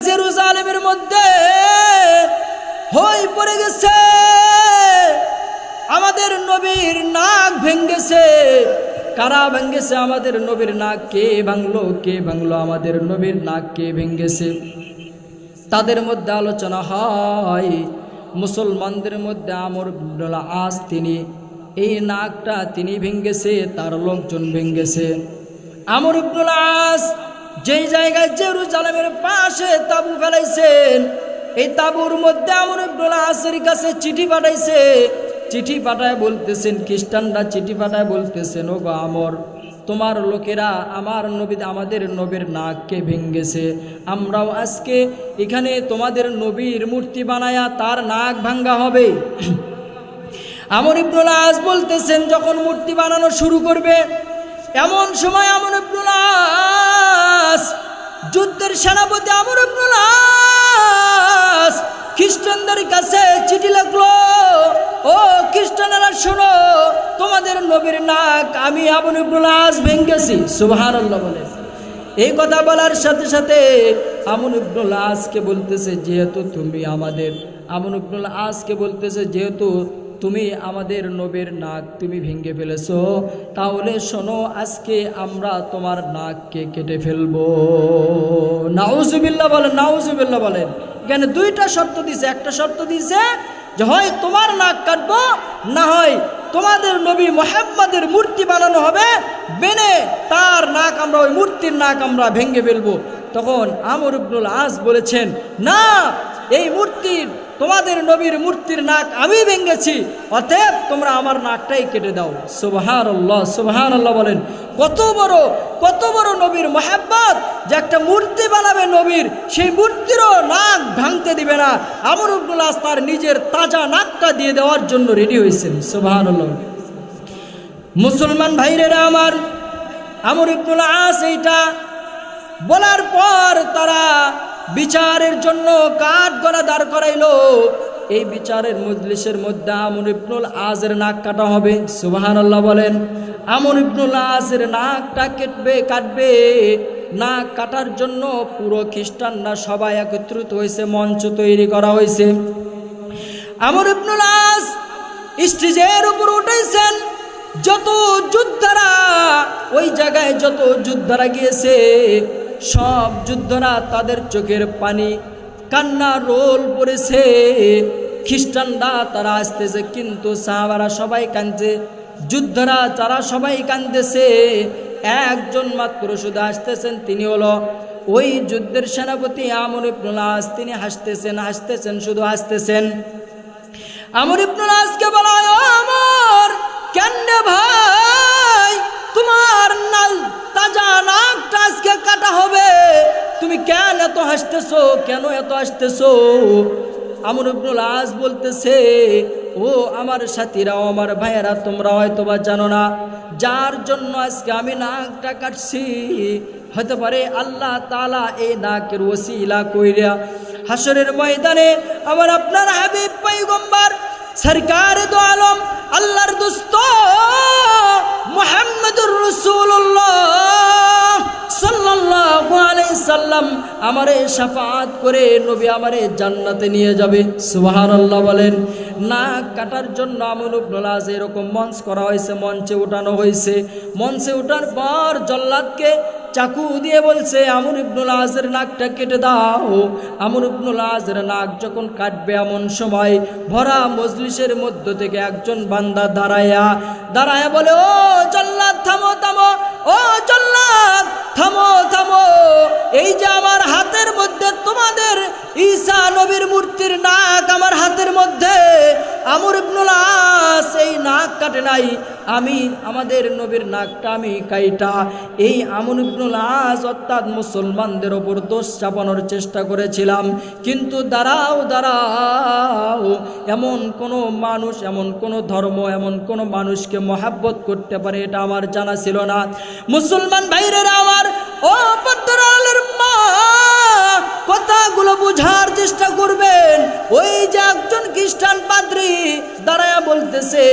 জেরুজালেমের মধ্যে হই পড়ে গেছে, আমাদের নবীর নাক ভেঙ্গেছে। কারা ভেঙ্গেছে আমাদের নবীর নাক? কে ভাঙলো আমাদের নবীর নাক? কে ভেঙ্গেছে? তাদের মধ্যে আলোচনা হয়। মুসলমানদের মধ্যে আমর ইবনুল আস, তিনি এই নাকটা তিনি ভেঙ্গেছে, তার লোকজন ভেঙ্গেছে। আমর ইবনুল আস যেই জায়গায় জেরুজালেমের পাশে তাবু ফেলাইছেন, এই তাবুর মধ্যে আমর ইবনুল আসের কাছে চিঠি পাঠাইছে। চিঠি পাঠায় বলতেছেন, খ্রিস্টানরা চিঠি পাঠায় বলতেছেন, ও গো আমর, তোমার লোকেরা আমাদের নবীর নাককে ভেঙ্গেছে, আমরাও আজকে এখানে তোমাদের নবীর মূর্তি বানায়া তার নাক ভাঙ্গা হবে। আমর ইবনুল আস বলতেছেন, যখন মূর্তি বানানো শুরু করবে, এমন সময় আমর ইবনুল আস, যুদ্ধের সেনাপতি আমর ইবনুল আস খ্রিস্টানদের কাছে চিঠি লিখলো, ও খ্রিস্টানেরা শোনো, তোমাদের নবীর নাক আমি আমর ইবনুল আস ভেঙ্গেছি। সুবহানাল্লাহ বলে। এই কথা বলার সাথে সাথে আমর ইবনুল আসকে বলতেছে, যেহেতু তুমি আমাদের নবীর নাক তুমি ভেঙে ফেলেছো, তাহলে শোনো, আজকে আমরা তোমার নাককে কেটে ফেলবো। নাউজুবিল্লাহ বলেন, নাউজুবিল্লাহ বলেন। এখানে দুইটা শর্ত দিছে। একটা শর্ত দিছে যে হয় তোমার নাক কাটবো, না হয় তোমাদের নবী মুহাম্মদের মূর্তি বানানো হবে, বেনে তার নাক আমরা, ওই মূর্তির নাক আমরা ভেঙে ফেলবো। তখন আমর ইবনুল আস বলেছেন, না, এই তোমাদের নবীর মূর্তির নাক আমি ভেঙেছি, অতএব তোমরা আমার নাকটাই কেটে দাও। সুবহানাল্লাহ, সুবহানাল্লাহ বলেন। কত বড় নবীর মুহাব্বত, যে একটা মূর্তি বানাবে নবীর, সেই মূর্তিরও নাক ভাঙতে দিবে না। আমর ইবনুল আস তার নিজের তাজা নাকটা দিয়ে দেওয়ার জন্য রেডি হয়েছেন। সুবহানাল্লাহ। মুসলমান ভাইরেরা আমার, আমর ইবনুল আস এইটা বলার পর তারা বিচারের জন্য কাঠ গড়া দাঁড় করাইলো। এই বিচারের মজলিসের মধ্যে আমর ইবনুল আসের নাক কাটা হবে। সুবহানাল্লাহ বলেন। আমর ইবনুল আসের নাকটা কাটবে। নাক কাটার জন্য পুরো খ্রিস্টানরা সবাই একত্রিত হয়েছে, মঞ্চ তৈরি করা হয়েছে। আমর ইবনুল আস স্টেজের উপর উঠেছেন। যত যোদ্ধারা ওই জায়গায় গিয়েছে, সব যোদ্ধারা তাদের চোখের পানি কান্না রোল পড়েছে। খ্রিস্টানরা তারা আসতেছে, কিন্তু সাহাবারা সবাই কাঁদছে, যোদ্ধারা তারা সবাই কাঁদতেছে। একজন মাত্র শুধু আসতেছেন, তিনি হলো ওই যুদ্ধের সেনাপতি আমর ইবনুল আস। তিনি হাসতেছেন, শুধু হাসতেছেন। আমর ইবনুল আসকে বলা হয়, ও আমর, কেন ভাই তোমার তাজা নাকটা আজকে কাটা হবে, তুমি কেন এত হাসতেছো? আমর ইবনুল আস বলতেছে, ও আমার সাথীরা, আমার ভাইয়েরা, তোমরা হয়তো বা জানো না, যার জন্য আজকে আমি নাকটা কাটছি, হতে পারে আল্লাহ তাআলা এই নাকের ওসিলা কইরা হাসরের ময়দানে আমার আপনার হাবিব পয়গম্বর সরকার দো আলম আল্লাহর দোস্ত মুহাম্মদুর রাসূলুল্লাহ সাল্লাল্লাহু আলাইহি সাল্লাম আমারে শাফাআত করে নবী আমারে জান্নাতে নিয়ে যাবে। সুবহানাল্লাহ বলেন। নাক কাটার জন্য আমর ইবনুল আস এরকম মঞ্চ করা হয়েছে, মঞ্চে উঠানো হয়েছে। মঞ্চে ওঠার পর জল্লাদকে চাকু দিয়ে বলছে, আমর ইবনুল আসের নাকটা কেটে দাও। আমর ইবনুল আসের নাক যখন কাটবে, এমন সময় ভরা মজলিসের মধ্য থেকে একজন বান্দা দাঁড়ায়া বলে, ও জল্লাদ থামো, ও জল্লাদ থামো, এই যে আমার হাতের মধ্যে তোমাদের ঈসা নবীর মূর্তির নাক আমার হাতের মধ্যে, আমর ইবনুল আস এই নাক কাটে নাই, আমি আমাদের নবীর নাকটা আমি কাইটা এই আমর ইবনুল আস অর্থাৎ মুসলমানদের ওপর দোষ চাপানোর চেষ্টা করেছিলাম। কিন্তু দাঁড়াও, এমন কোনো মানুষ, এমন কোনো ধর্ম, এমন কোনো মানুষকে মহাব্বত করতে পারে, এটা আমার জানা ছিল না। মুসলমান ভাইরেরা আমার, ও পদ্মার মা, কথাগুলো বুঝার চেষ্টা করবেন। ওই যে একজন খ্রিস্টান পাদ্রী দাঁড়ায়া বলতেছে,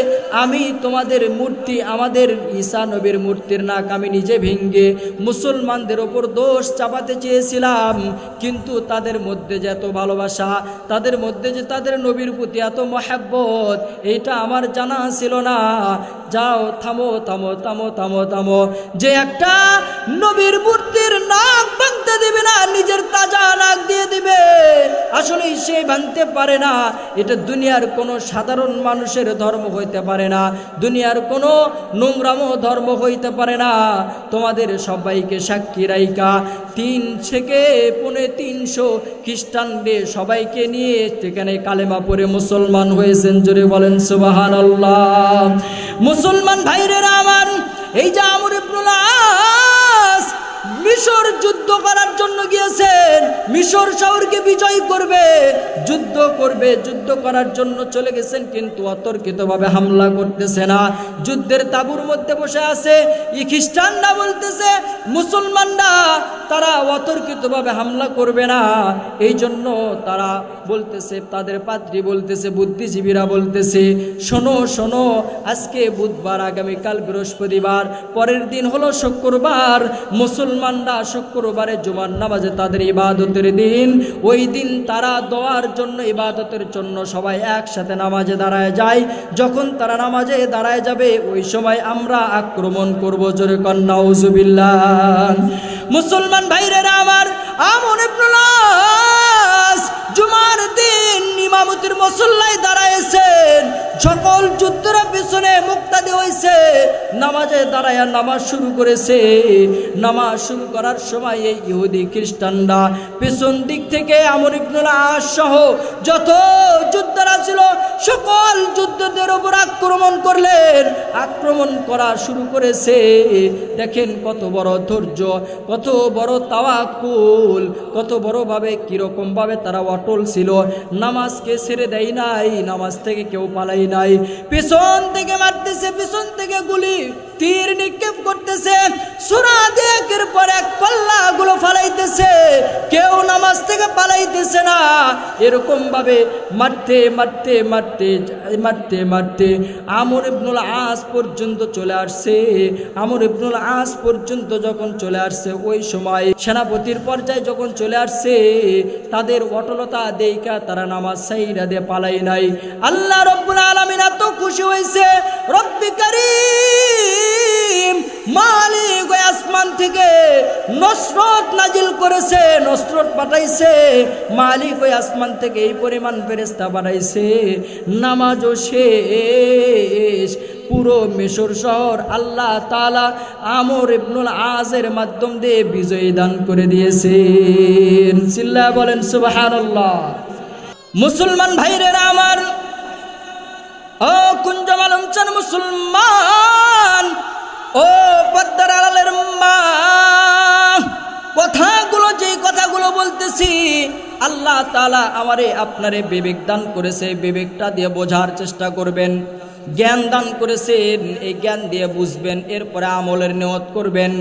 আমি তোমাদের মূর্তি, আমাদের ঈসা নবীর মূর্তির নাক আমি নিজে ভেঙ্গে মুসলমানদের ওপর দোষ চাপাতে চেয়েছিলাম, কিন্তু তাদের মধ্যে যে এত ভালোবাসা, তাদের মধ্যে যে তাদের নবীর প্রতি এত মহব্বত, এইটা আমার জানা ছিল না। যাও, থামো থামো থামো থামো থামো। যে একটা নবীর মূর্তির নাক ভাঙতে দিবে না, নিজের তাজা নাক দিয়ে দিবে, আসলে সে ভাঙতে পারে না। এটা দুনিয়ার কোনো সাধারণ মানুষের ধর্ম হইতে পারে না, দুনিয়ার কোনো নোংরামো ধর্ম হইতে পারে না। তোমাদের সবাইকে সাক্ষী রাইকা 3 থেকে 350 খ্রিস্টানদের সবাইকে নিয়ে সেখানে কালেমা পড়ে মুসলমান হয়েছেন। জোরে বলেন সুবহানাল্লাহ। মুসলমান ভাইরেরা আমার, এই যে আমর ইবনুল আস মিশর যুদ্ধ করার জন্য গিয়েছেন, মিশর শহরকে বিজয় করবে, যুদ্ধ করবে, যুদ্ধ করার জন্য চলে গেছেন, কিন্তু অতর্কিতভাবে হামলা করতেছে না। যুদ্ধের তাঁবুর মধ্যে বসে আছে। এই খ্রিস্টানরা বলতেছে মুসলমানরা তারা অতর্কিতভাবে হামলা করবে না, এই জন্য তারা বলতেছে, তাদের পাদ্রী বলতেছে, বুদ্ধিজীবীরা বলতেছে, শোনো শোনো, আজকে বুধবার, আগামীকাল বৃহস্পতিবার, পরের দিন হলো শুক্রবার। মুসলমানরা শুক্রবারে জুমার নামাজে তাদের ইবাদতের দিন, ওই দিন তারা দোয়ার জন্য, ইবাদতের জন্য সবাই একসাথে নামাজে দাঁড়ায় যায়। যখন তারা নামাজে দাঁড়ায় যাবে, ওই সময় আমরা আক্রমণ করব। জোরে কন নাউজুবিল্লাহ। মুসলমান ভাইরেরা আমার, আমর ইবনুল আস জুমার দিন ইমামতির মুসল্লায় দাঁড়াইছেন, সকল যুদ্ধরা পিছনে মুক্তাদি হয়েছে, নামাজে দাঁড়ায়া নামাজ শুরু করেছে। নামাজ শুরু করার সময় এই ইহুদি খ্রিস্টানরা পেছন দিক থেকে আমর ইবনুল আস সহ যত যোদ্ধারা ছিল সকল যুদ্ধদের উপর আক্রমণ করলেন, আক্রমণ করা শুরু করেছে। দেখেন কত বড় ধৈর্য, কত বড় তাওয়াক্কুল, কত বড়ভাবে কীরকমভাবে তারা অটল ছিল। নামাজকে ছেড়ে দেয় নাই, নামাজ থেকে কেউ পালাই নাই। পেছন থেকে মারতেছে, পেছন থেকে গুলি তীর নিক্ষেপ করতেছে, সূরা দিয়ে একের পর এক কল্লাগুলো ফালাইতেছে, কেউ নামাজ থেকে পালাইতেছে না। এরকম ভাবে মারতে মারতে মারতে মারতে মারতে আমর ইবনুল আস পর্যন্ত চলে আসছে। আমর ইবনুল আস পর্যন্ত যখন চলে আসছে, ওই সময় সেনাপতির পর্যায়ে যখন চলে আসছে, তাদের অটলতা দেইকা তারা নামাজ সাইরা দিয়ে পালাই নাই। আল্লাহ রব্বুল আলামিন এত খুশি হয়েছে, রব্বি কারীম মালিক ওই আসমান থেকে নসরত নাজিল করেছে, নসরত পাঠাইছে। মালিক ওই আসমান থেকে এই পরিমাণ ফেরেশতা পাঠাইছে, নামাজও শেষ। পুরো মিশর শহর আল্লাহ তাআলা আমর ইবনুল আজের মাধ্যম দিয়ে বিজয় দান করে দিয়েছেন। চিল্লা বলেন সুবহানাল্লাহ। মুসলমান ভাইরেরা আমার, ও কুঞ্জম আলম চান মুসলমান, ও পদ্মার আড়ালের মা, কথাগুলো, যে কথাগুলো বলতেছি, আল্লাহ তাআলা আমারে আপনারে বিবেক দান করেছে, বিবেকটা দিয়ে বোঝার চেষ্টা করবেন। জ্ঞান দান করেছেন, এই জ্ঞান দিয়ে বুঝবেন, এরপরে আমলের নিয়ত করবেন।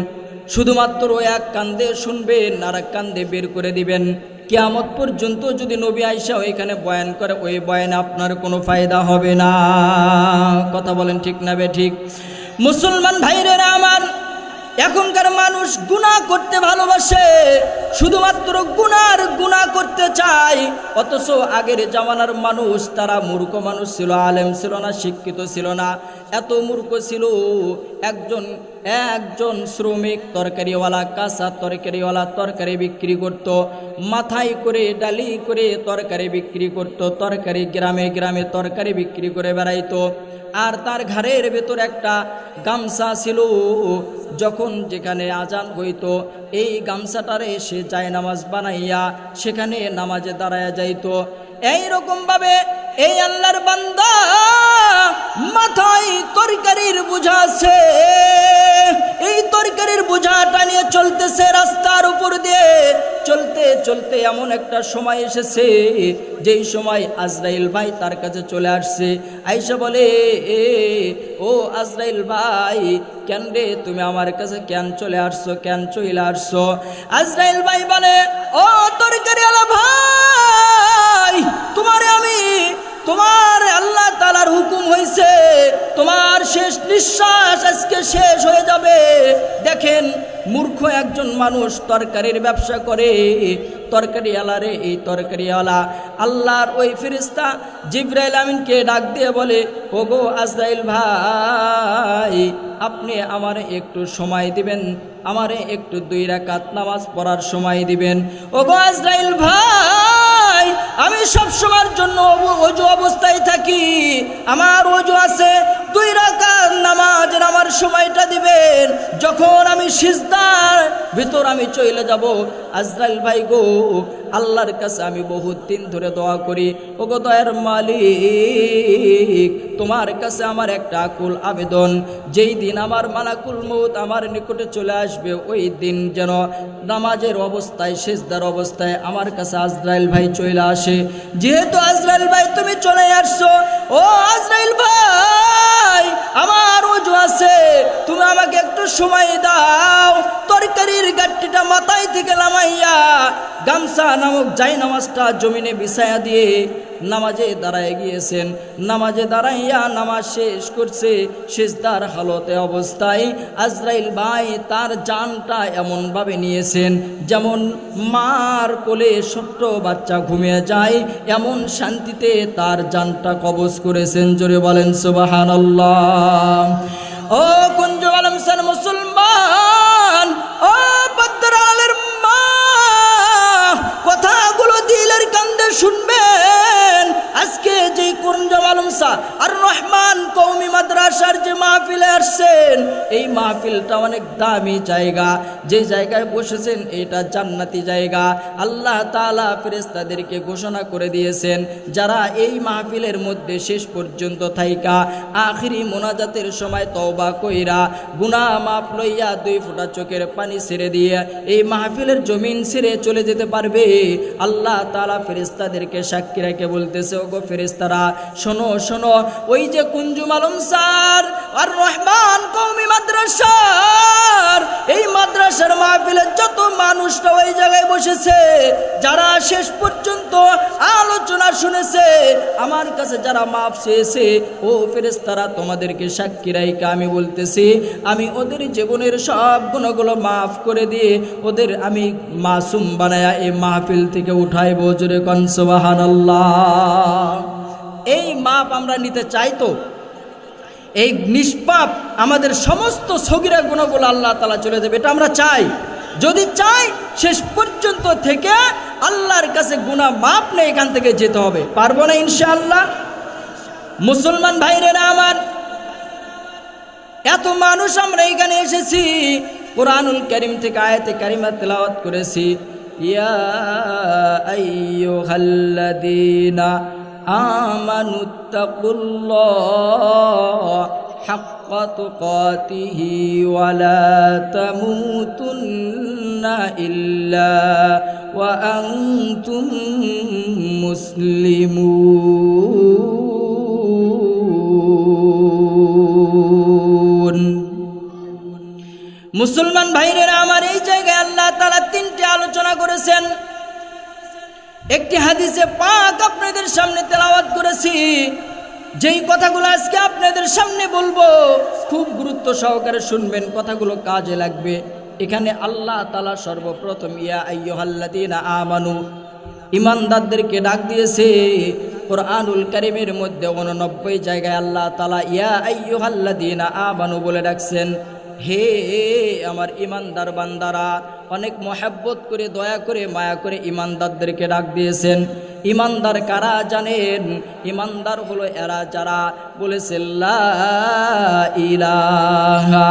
শুধুমাত্র এক কান দিয়ে শুনবেন আর এক কান দিয়ে বের করে দিবেন। কিয়ামত পর্যন্ত যদি নবী আয়েশা ওইখানে বয়ান করে, ওই বয়ানে আপনার কোনো ফায়দা হবে না। কথা বলেন ঠিক না বে ঠিক? মুসলমান ভাইরেরা আমার, এখনকার মানুষ গুনাহ করতে ভালোবাসে, শুধুমাত্র গুনাহ করতে চায়। অথচ আগের জামানার মানুষ, তারা মূর্খ মানুষ ছিল, আলেম ছিল না, শিক্ষিত ছিল না। এত মূর্খ ছিল, একজন শ্রমিক তরকারিওয়ালা, কাঁচা তরকারিওয়ালা তরকারি বিক্রি করত, মাথায় করে ডালি করে তরকারি বিক্রি করত, তরকারি গ্রামে গ্রামে তরকারি বিক্রি করে বেড়াইতো। আর তার ঘাড়ের ভেতর একটা গামছা ছিল, যখন যেখানে আজান হইতো এই গামছাটারে সে যায় নামাজ বানাইয়া সেখানে নামাজে দাঁড়ায়া যাইতো। এইরকম ভাবে এই আল্লাহর বান্দা মাথায় তরকারির বোঝা আছে, এই তরকারির বোঝাটা নিয়ে চলতেছে রাস্তার উপর দিয়ে। চলতে চলতে এমন একটা সময় এসেছে, যেই সময় আজরাইল ভাই তার কাছে চলে আসছে। আয়েশা বলে, ও আজরাইল ভাই, কেন রে তুমি আমার কাছে কেন চলে আসছো, কেন চলে আসছো? আজরাইল ভাই বলে, ও তরকারিওয়ালা ভাই, নিঃশ্বাস আজকে শেষ হয়ে যাবে। দেখেন মূর্খ একজন মানুষ তরকারির ব্যবসা করে, তরকারিওয়ালা রে, এই তরকারিওয়ালা আল্লাহর ওই ফেরেশতা জিবরাইল আমিনকে ডাক দিয়ে বলে, ওগো আজরাইল ভাই, আপনি আমারে একটু সময় দিবেন, আমারে একটু 2 রাকাত নামাজ পড়ার সময় দিবেন। ওগো আজরাইল ভাই, আমি সব সময়ের জন্য ওযু অবস্থায় থাকি, আমার ওযু আছে, 2 রাকাত নামাজের আমার সময়টা দিবেন। যখন আমি সিজদার ভিতর আমি চলে যাব, আজরাইল ভাই গো, আল্লাহর কাছে আমি বহুত দিন ধরে দোয়া করি, ওগো দয়ার মালিক, তোমার কাছে আমার একটা আকুল আবেদন, যেই দিন আমার মালাকুল মউত আমার নিকটে চলে আসবে, ওই দিন যেন নামাজের অবস্থায়, সিজদার অবস্থায় আমার কাছে আজরাইল ভাই চলে আসে। যেহেতু আজরাইল ভাই তুমি চলে আসছো, ও আজরাইল ভাই, আমার ওযু আছে, তুমি আমাকে একটু সময় দাও। তরকারির গাট্টিটা মাথায় থেকে নামাইয়া গামছা নামক যাই নামাজটা জমিনে বিছায়া দিয়ে নামাজে দাঁড়ায় গিয়েছেন। নামাজে দাঁড়াইয়া নামাজ শেষ করছে, সিজদার হালতে অবস্থায় আজরাইল ভাই তার জানটা এমনভাবে নিয়েছেন যেমন মার কোলে ছোট্ট বাচ্চা ঘুমিয়ে যায়, এমন শান্তিতে তার জানটা কবজ করেছেন। জোরে বলেন সুবহানাল্লাহ। ও কুঞ্জ আলম সান মুসলমান, ও বদরালের মা, কথাগুলো দিলের কান্দে শুনবেন। আজকে যে কুঞ্জ আলম সা আর রহমান কওমি মাদ্রাসার যে মাহফিলে আসছেন, এই মাহফিলটা অনেক দামি জায়গা, যে জায়গায় বসেছেন এটা জান্নাতি জায়গা। আল্লাহ তাআলা ফেরেশতাদেরকে ঘোষণা করে দিয়েছেন, যারা এই মাহফিলের মধ্যে শেষ পর্যন্ত থাইকা আখিরি মোনাজাতের সময় তওবা কইরা গুনাহ মাফ লইয়া 2 ফোঁটা চোখের পানি ছেড়ে দিয়ে এই মাহফিলের জমিন ছেড়ে চলে যেতে পারবে, আল্লাহ তাআলা ফেরেশতাদেরকে সাক্ষী রেখে বলতেছে, ওগো ফেরেশতারা শোনো শোনো, ওই যে কুঞ্জুম আলম স্যার আর রহমান কওমি মাদ্রাসার এই মাদ্রাসার মাহফিলে যত মানুষরা ওই জায়গায় বসেছে, যারা শেষ পর্যন্ত আলোচনা শুনেছে, আমার কাছে যারা মাফ চেয়েছে, ও ফেরেশতারা তোমাদেরকে সাক্ষী রাইখা আমি বলতেছি, আমি ওদের জীবনের সব গুনাহগুলো মাফ করে দিয়ে ওদের আমি মাসুম বানায়া এই মাহফিল থেকে উঠাইব। জোরে কোন সুবহানাল্লাহ। এই মাপ আমরা নিতে চাই তো? এই নিষ্পাপ আমাদের সমস্ত সগীরা গুনাহগুলো আল্লাহ তাআলা চলে যাবে, এটা আমরা চাই? যদি চাই, শেষ পর্যন্ত থেকে আল্লাহর কাছে গুনাহ মাপ নিয়ে এখান থেকে যেতে হবে। পারবো না ইনশাআল্লাহ? মুসলমান ভাইরা আমার, এত মানুষ আমরা এখানে এসেছি, কুরআনুল কারীম থেকে আয়াতে কারিমা তেলাওয়াত করেছি, ইয়া আইয়ুহাল্লাযীনা আমানুত্তাকুল্লাহ হাক্কা তুকাতিহি ওয়া লা তামুতুন্না ইল্লা ওয়া আনতুম মুসলিমুন। মুসলমান ভাইরা আমার, এই জায়গায় আল্লাহ তাআলা 3টি আলোচনা করেছেন। একটি হাদিসে পাক আপনাদের সামনে তেলাওয়াত করেছি, যেই কথাগুলো আজকে আপনাদের সামনে বলবো খুব গুরুত্ব সহকারে শুনবেন, কথাগুলো কাজে লাগবে। এখানে আল্লাহ তাআলা সর্বপ্রথম ইয়া আইয়ুহাল্লাযীনা আমানু, ইমানদারদেরকে ডাক দিয়েছে। কুরআনুল কারীমের মধ্যে 89 জায়গায় আল্লাহ তাআলা ইয়া আইয়ুহাল্লাযীনা আমানু বলে ডাকছেন। হে আমার ইমানদার বান্দারা, অনেক মহব্বত করে, দয়া করে, মায়া করে ইমানদারদেরকে ডাক দিয়েছেন। ইমানদার কারা জানেন? ইমানদার হলো এরা যারা বলেছে লা ইলাহা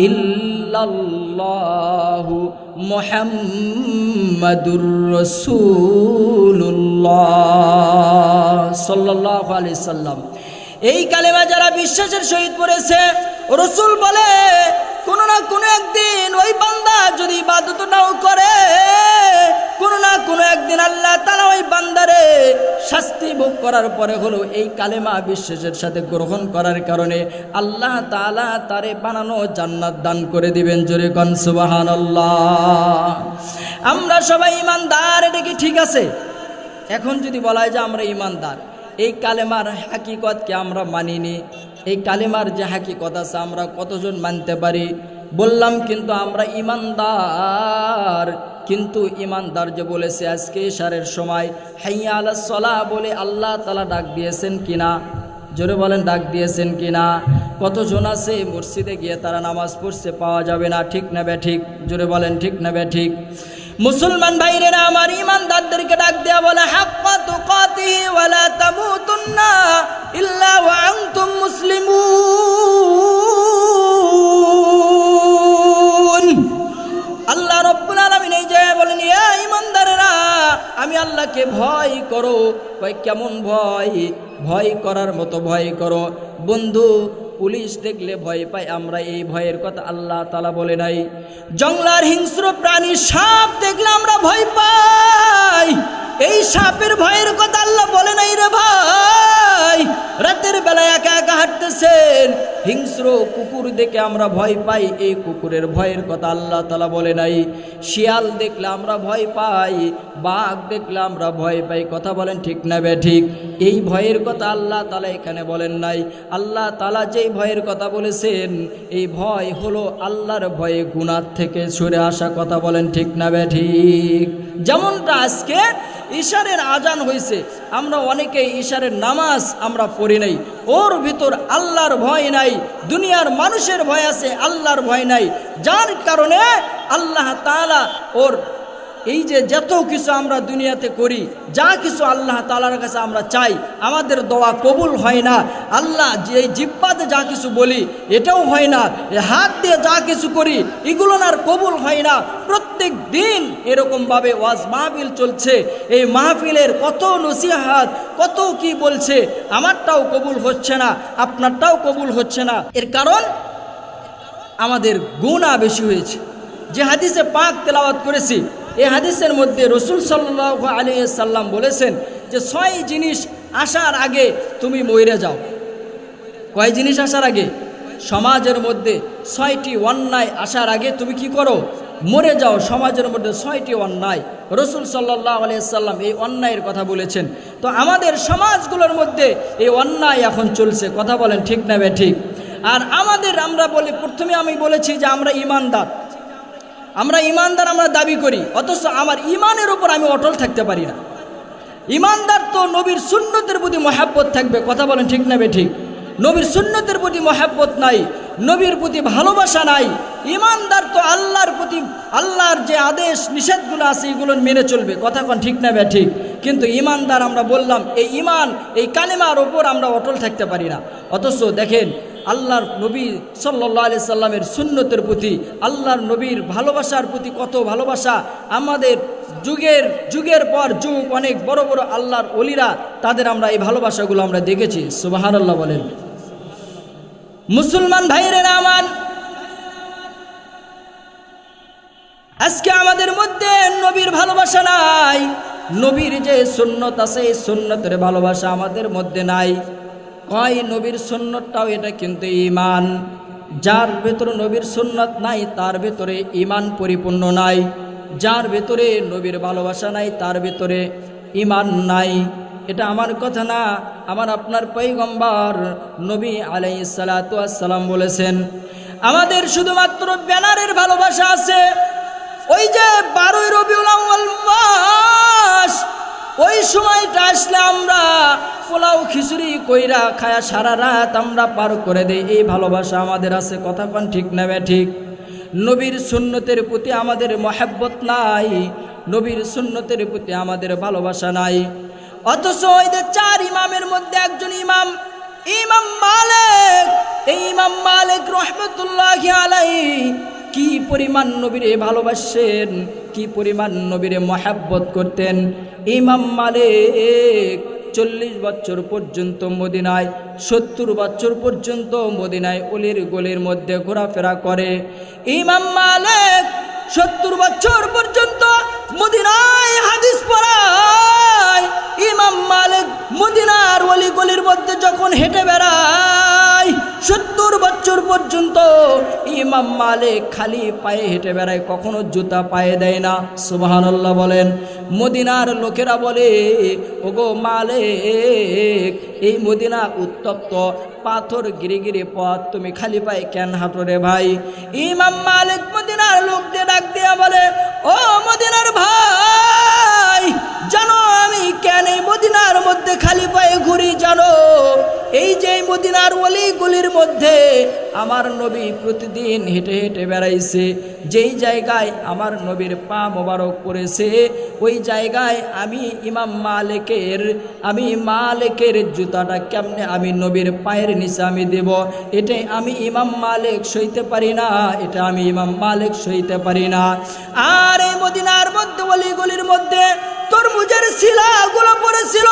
ইল্লাল্লাহু মুহাম্মাদুর রাসূলুল্লাহ সাল্লাল্লাহু আলাইহি সাল্লাম। এই কালেমা যারা বিশ্বাসের সহিত পড়েছে, রাসূল বলে কোনো না কোনো একদিন ওই বান্দা যদি ইবাদত নাও করে, কোনো না কোনো একদিন আল্লাহ তাআলা ওই বান্দারে শাস্তি ভোগ করার পরে হলো এই কালেমা বিশ্বাসের সাথে গ্রহণ করার কারণে আল্লাহ তাআলা তারে বানানো জান্নাত দান করে দিবেন। জোরে কোন সুবহানাল্লাহ। আমরা সবাই ইমানদার, এটা কি ঠিক আছে? এখন যদি বলা হয় যে আমরা ইমানদার, এই কালেমার হাকিকতকে আমরা মানিনি, এই কালেমার যে হাকিকত আছে আমরা কতজন মানতে পারি? বললাম কিন্তু আমরা ইমানদার। কিন্তু ইমানদার যে বলেছে আজকে ইশারের সময় হাইয়া আলাস সালাহ বলে আল্লাহ তাআলা ডাক দিয়েছেন কিনা? জোরে বলেন, ডাক দিয়েছেন কিনা? কতজন আছে মসজিদে গিয়ে তারা নামাজ পড়ছে, পাওয়া যাবে না, ঠিক না বে ঠিক? জোরে বলেন, ঠিক না বে ঠিক? মুসলমান ভাইরা আমার, ইমানদারদেরকে ডাক দেয়া বলে হাক্কা তুকাতিহি ওয়ালা তামুতুন্না ইল্লা ওয়া আনতুম মুসলিমুন। আল্লাহ রাব্বুল আলামিন এই যে বলেন, ইয়া ইমানদারেরা আমি আল্লাহকে ভয় করো। ভাই কেমন ভয়? ভয় করার মতো ভয় করো। বন্ধু, পুলিশ দেখলে ভয় পাই আমরা, এই ভয়ের কথা আল্লাহ তাআলা বলে নাই। জঙ্গলার হিংস্র প্রাণী সাপ দেখলে আমরা ভয় পাই, এই সাপের ভয়ের কথা আল্লাহ বলে নাই রে ভাই। রাতের বেলা একা একা হাঁটতেছেন, হিংস্র কুকুর দেখে আমরা ভয় পাই, এই কুকুরের ভয়ের কথা আল্লাহ তাআলা বলে নাই। শিয়াল দেখলে আমরা ভয় পাই, বাঘ দেখলে আমরা ভয় পাই, কথা বলেন ঠিক না বে ঠিক? এই ভয়ের কথা আল্লাহ তাআলা এখানে বলেন নাই। আল্লাহ তাআলা যেই ভয়ের কথা বলেছেন, এই ভয় হলো আল্লাহর ভয়ে গুনাহ থেকে সরে আসা, কথা বলেন ঠিক না বে ঠিক? যেমনটা আজকে ইশারের আজান হয়েছে, আমরা অনেকেই ইশারের নামাজ আমরা পড়ি নাই, ওর ভিতর আল্লাহর ভয় নাই। দুনিয়ার মানুষের ভয় আছে, আল্লাহর ভয় নাই, যার কারণে আল্লাহ তাআলা ওর এই যে যত কিছু আমরা দুনিয়াতে করি, যা কিছু আল্লাহ তাআলার কাছে আমরা চাই, আমাদের দোয়া কবুল হয় না। আল্লাহ যে এই জিহ্বাতে যা কিছু বলি এটাও হয় না, হাত দিয়ে যা কিছু করি এগুলো আর কবুল হয় না। প্রত্যেক দিন এরকমভাবে ওয়াজ মাহফিল চলছে, এই মাহফিলের কত নসিহত, কত কি বলছে, আমারটাও কবুল হচ্ছে না, আপনারটাও কবুল হচ্ছে না। এর কারণ আমাদের গুনাহ বেশি হয়েছে। যে হাদিসে পাক তেলাওয়াত করেছি, এই হাদিসের মধ্যে রাসূল সাল্লাল্লাহু আলাইহি সাল্লাম বলেছেন যে 6 জিনিস আসার আগে তুমি মরে যাও। কয় জিনিস আসার আগে? সমাজের মধ্যে 6টি অন্যায় আসার আগে তুমি কি করো? মরে যাও। সমাজের মধ্যে 6টি অন্যায়, রাসূল সাল্লাল্লাহু আলাইহি সাল্লাম এই অন্যায়ের কথা বলেছেন। তো আমাদের সমাজগুলোর মধ্যে এই অন্যায় এখন চলছে, কথা বলেন ঠিক না বে ঠিক? আর আমরা বলি, প্রথমে আমি বলেছি যে আমরা ইমানদার, আমরা দাবি করি, অথচ আমার ইমানের উপর আমি অটল থাকতে পারি না। ইমানদার তো নবীর সুন্নতের প্রতি মহব্বত থাকবে, কথা বলেন ঠিক না বে ঠিক? নবীর সুন্নতের প্রতি মহব্বত নাই, নবীর প্রতি ভালোবাসা নাই। ইমানদার তো আল্লাহর প্রতি, আল্লাহর যে আদেশ নিষেধগুলো আছে এগুলো মেনে চলবে, কথা কোন ঠিক না বে ঠিক? কিন্তু ইমানদার আমরা বললাম, এই ইমান, এই কালেমার ওপর আমরা অটল থাকতে পারি না। অথচ দেখেন আল্লাহর নবী সাল্লাল্লাহু আলাইহি সাল্লামের সুন্নতের প্রতি, আল্লাহর নবীর ভালোবাসার প্রতি কত ভালোবাসা। আমাদের যুগের পর যুগ অনেক বড় বড় আল্লাহর ওলিরা, তাদের আমরা এই ভালোবাসাগুলো আমরা দেখেছি। সুবহানাল্লাহ বলেন। মুসলমান ভাইরা আমার, আজকে আমাদের মধ্যে নবীর ভালোবাসা নাই, নবীর যে সুন্নত আছে এই সুন্নতের ভালোবাসা আমাদের মধ্যে নাই। কয় নবীর সুন্নতটাও এটা কিন্তু ঈমান। যার ভেতরে নবীর সুন্নত নাই তার ভেতরে ঈমান পরিপূর্ণ নাই, যার ভেতরে নবীর ভালোবাসা নাই তার ভেতরে ঈমান নাই। এটা আমার কথা না, আমার আপনার পয়গম্বর নবী আলাইহিস সালাতু ওয়াস সালাম বলেছেন, আমাদের শুধুমাত্র ব্যানারের ভালোবাসা আছে। ওই যে 12 রবিউল আউয়াল মাস, ওই সময়টা আসলে আমরা পোলাও খিচুড়ি কইরা খায়া সারা রাত আমরা পার করে দেই, এই ভালোবাসা আমাদের আছে, কথা কোন ঠিক না বে ঠিক? নবীর সুন্নতের প্রতি আমাদের মহব্বত নাই, নবীর সুন্নতের প্রতি আমাদের ভালোবাসা নাই। অথচ ওই যে 4 ইমামের মধ্যে একজন ইমাম মালিক, এই ইমাম মালিক রাহমাতুল্লাহি আলাইহি কি পরিমাণ নবীরে ভালোবাসেন, কি পরিমাণ নবীরে মহব্বত করতেন। ইমাম মালিক 40 বছর পর্যন্ত মদিনায়, 70 বছর পর্যন্ত মদিনায় অলির গলির মধ্যে ঘোরাফেরা করে। ইমাম মালিক 70 বছর পর্যন্ত মদিনায় হাদিস পড়ায়। ইমাম মালিক মদিনার অলি গলির মধ্যে যখন হেঁটে বেড়ায়, 70 বছর পর্যন্ত ইমাম মালিক খালি পায়ে হেঁটে বেড়ায়, কখনো জুতা পায়ে দেয় না। সুবহানাল্লাহ বলেন। মদিনার লোকেরা বলে, ওগো মালিক, এই মদিনা উত্তপ্ত, পাথর গিরি গিরি পথ, তুমি খালি পায়ে কেন হাঁটো রে ভাই? ইমাম মালিক মদিনার লোকদের ডাক দিয়া বলে, ও মদিনার ভাই, জানো আমি কেন এই মদিনার মধ্যে খালি পায়ে ঘুরি জানো? এই যে মদিনার অলিগলির মধ্যে আমার নবী প্রতিদিন হেঁটে হেঁটে বেড়াইছে, যেই জায়গায় আমার নবীর পা মোবারক পড়েছে ওই জায়গায় আমি ইমাম মালিকের জুতাটা কেমনে আমি নবীর পায়ের নিচে আমি দেব? এটাই আমি ইমাম মালিক সইতে পারি না, এটা আমি ইমাম মালিক সইতে পারি না। আর এই মদিনার মধ্যে অলিগলির মধ্যে তরমুজের শিলাগুলো পড়েছিল,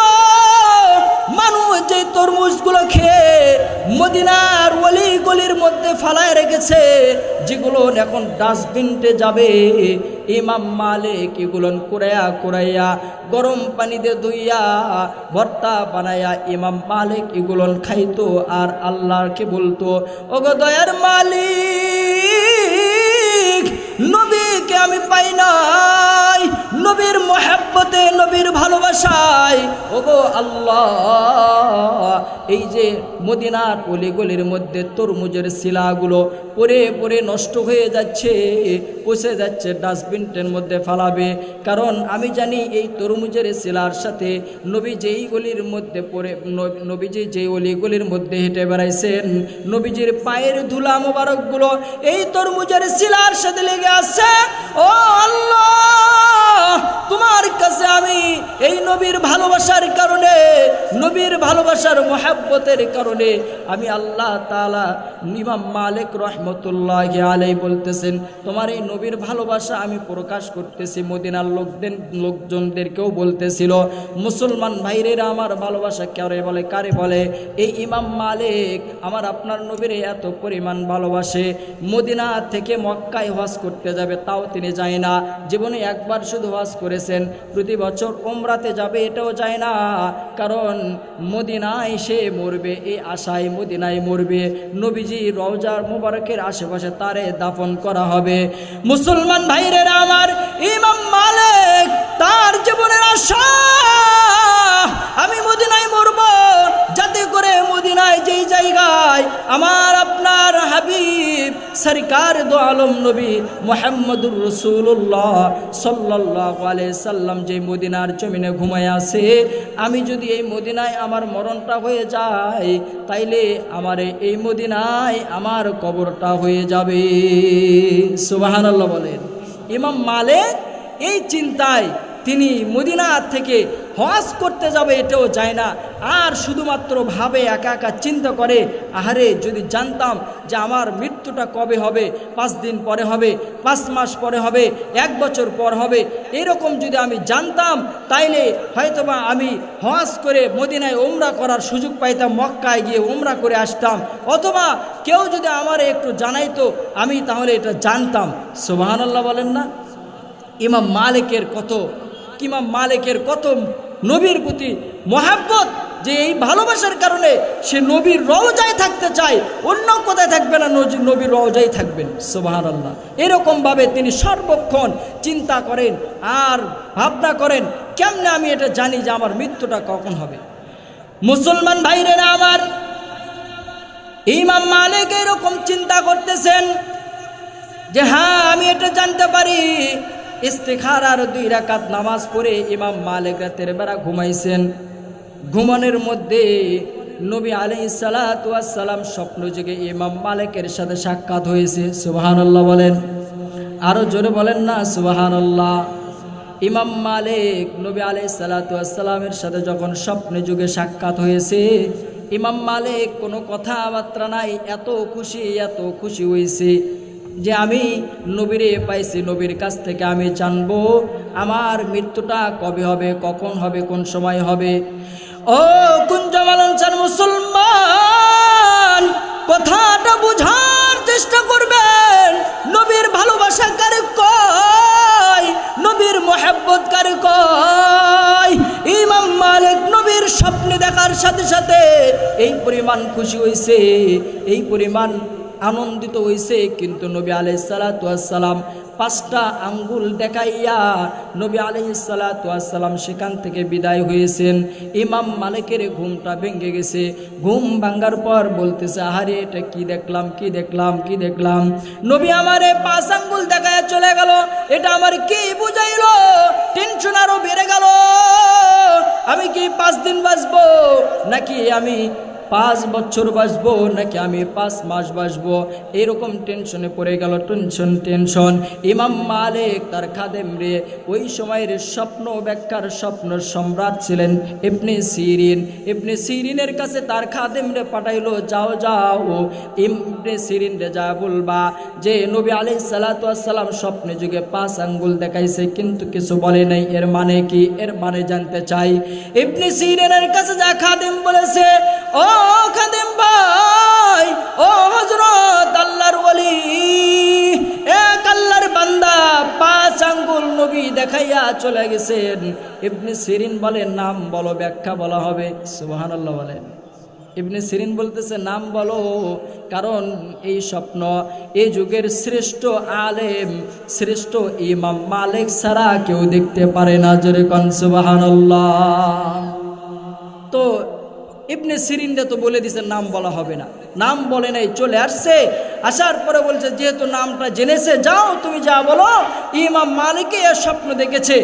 মানুষ যে তরমুজগুলো খেয়ে মদিনার অলিগলির মধ্যে ফালায় রেখেছে, যেগুলো এখন ডাস্টবিনতে যাবে, ইমাম মালিক এগুলো কুড়াইয়া গরম পানিতে ধুইয়া ভর্তা বানাইয়া ইমাম মালিক এগুলো খাইতো আর আল্লাহকে বলতো, ওগো দয়ার মালিক, নবীকে আমি পাই নাই, নবীর মোহাব্বতে, নবীর ভালোবাসায়, ওগো আল্লাহ, এই যে মদিনার অলিগলির মধ্যে তরমুজের শিলাগুলো পরে পরে নষ্ট হয়ে যাচ্ছে, পচে যাচ্ছে, ডাস্টবিনের মধ্যে ফালাবে। কারণ আমি জানি এই তরমুজের শিলার সাথে নবী যেই গলির মধ্যে পড়ে, নবীজি যেই অলিগলির মধ্যে হেঁটে বেড়াইছেন, নবীজির পায়ের ধুলা মোবারকগুলো এই তরমুজের শিলার সাথে লেগে আছে। ও আল্লাহ, তোমার কাছে আমি এই নবীর ভালোবাসার কারণে, নবীর ভালোবাসার মোহাব্বতের কারণে আমি আল্লাহ তাআলা, ইমাম মালিক রহমতুল্লাহি আলাইহি বলতেছেন, তোমার এই নবীর ভালোবাসা আমি প্রকাশ করতেছি। মদিনার লোকজনদেরকেও বলতেছিল, মুসলমান ভাইরেরা আমার ভালোবাসা কারে বলে? এই ইমাম মালিক আমার আপনার নবীর এত পরিমাণ ভালোবাসে, মদিনা থেকে মক্কায় হজ করতে যাবে তাও তিনি যায় না, জীবনে একবার শুধু হজ করেছেন, প্রতি বছর উমরাতে যাবে এটাও যায় না, কারণ মদিনায় সে মরবে এই আশায় মদিনায় মরবে, নবীজি রওজার মোবারকের আশেপাশে তারে দাফন করা হবে। মুসলমান ভাইরেরা আমার, ইমাম মালিক তার জীবনের আশা, আমি মদিনায় মরব, যাতে করে মদিনায় যেই জায়গায় আমার আপনার হাবিব সরকার দো আলম নবী মুহাম্মদুর রাসূলুল্লাহ সাল্লাল্লাহু আলাইহি সাল্লাম যে মদিনার জমিনে ঘুমায় আছে, আমি যদি এই মদিনায় আমার মরণটা হয়ে যায়, তাইলে আমার এই মদিনায় আমার কবরটা হয়ে যাবে। সুবহানাল্লাহ বলেন। ইমাম মালিক এই চিন্তায় তিনি মদিনা থেকে হজ করতে যাবে এটাও যায় না, আর শুধুমাত্র ভাবে, একা একা চিন্তা করে, আহারে যদি জানতাম যে আমার মৃত্যুটা কবে হবে, 5 দিন পরে হবে, 5 মাস পরে হবে, 1 বছর পর হবে, এরকম যদি আমি জানতাম, তাইলে হয়তোবা আমি হজ করে মদিনায় উমরা করার সুযোগ পাইতাম, মক্কায় গিয়ে উমরা করে আসতাম, অথবা কেউ যদি আমার একটু জানাইতো আমি তাহলে এটা জানতাম। সুবহানাল্লাহ বলেন না? ইমাম মালিকের কত নবীর প্রতি মহাব্বত, যে এই ভালোবাসার কারণে সে নবীর রওজায় থাকতে চায়, অন্য কোথায় থাকবে না, নবীর রওজায় থাকবেন। সুবহানাল্লাহ। এরকমভাবে তিনি সর্বক্ষণ চিন্তা করেন আর ভাবনা করেন, কেমনে আমি এটা জানি যে আমার মৃত্যুটা কখন হবে। মুসলমান ভাইরেরা আমার, ইমাম মালিক এরকম চিন্তা করতেছেন যে হ্যাঁ আমি এটা জানতে পারি। ইস্তিখারার 2 রাকাত নামাজ পড়ে ইমাম মালিক রাতের বেলা ঘুমাইছেন। ঘুমানোর মধ্যে নবী আলাইহিস সালাতু ওয়াস সালাম স্বপ্ন যুগে ইমাম মালিকের সাথে সাক্ষাৎ হয়েছে। সুবহানাল্লাহ বলেন, আরো জোরে বলেন না সুবহানাল্লাহ। ইমাম মালিক নবী আলাইহিস সালাতু ওয়াস সালামের সাথে যখন স্বপ্নে যুগে সাক্ষাৎ হয়েছে, ইমাম মালিক কোনো কথাবার্তা নাই, এত খুশি হয়েছে যে আমি নবীরে পাইছি, নবীর কাছ থেকে আমি জানবো আমার মৃত্যুটা কবে হবে, কখন হবে, কোন সময় হবে। ও কোন জামালানসার মুসলমান, কথাটা বুঝার চেষ্টা করবেন। নবীর ভালোবাসা কারে কয়, নবীর মোহাব্বত কারে কয়। ইমাম মালিক নবীর স্বপ্নে দেখার সাথে সাথে এই পরিমাণ খুশি হয়েছে, এই পরিমাণ আনন্দিত হইছে, কিন্তু নবী আলাইহিস সালাতু ওয়াস সালাম 5টা আঙ্গুল দেখাইয়া নবী আলাইহিস সালাতু ওয়াস সালাম সেখান থেকে বিদায় হয়েছেন। ইমাম মালিকের ঘুমটা ভেঙে গেছে। ঘুম ভাঙার পর বলতেছে, আহারে এটা কি দেখলাম, কি দেখলাম, কি দেখলাম, নবী আমারে 5 আঙ্গুল দেখাইয়া চলে গেল, এটা আমার কি বুঝাইলো? টেনশন আরো বেড়ে গেল। আমি কি 5 দিন বাঁচবো, নাকি আমি 5 বছর বাঁচবো, নাকি আমি 5 মাস বাঁচবো? এরকম টেনশনে পড়ে গেল। টেনশন। ইমাম মালিক তার খাদেম রে, ওই সময়ের স্বপ্ন ব্যাখ্যার স্বপ্ন সম্রাট ছিলেন ইবনে সিরিন। ইবনে সিরিনের কাছে তার খাদেম রে পাঠাইলো, যাও ইবনে সিরিন রে যা বলবা যে নবী আলাইহিস সালাতু ওয়াস সালাম স্বপ্নে যুগে 5 আঙ্গুল দেখাইছে, কিন্তু কিছু বলে নাই, এর মানে কি? এর মানে জানতে চাই। ইবনে সিরিনের কাছে যা খাদেম বলেছে, ও খাদেম ভাই, ও হযরত আল্লাহর ওলি, এক আল্লাহর বান্দা 5 আঙ্গুল নবী দেখাইয়া চলে গেছেন। ইবনে সিরিন বলে, নাম বলো, ব্যাখ্যা বলা হবে। সুবহানাল্লাহ বলেন। ইবনে সিরিন বলতেছে, নাম বলো, কারণ এই স্বপ্ন এই যুগের শ্রেষ্ঠ আলেম, শ্রেষ্ঠ ইমাম মালিক ছাড়া কেউ দেখতে পারে না। জোরে কোন সুবহানাল্লাহ। তো ইবনে সিরিনরা তো বলে দিয়েছে নাম বলা হবে না, নাম বলে নাই, চলে আসছে। আসার পরে বলছে, যেহেতু নামটা জেনেছে, যাও তুমি যা বলো ইমাম মালিকই এর স্বপ্ন দেখেছে।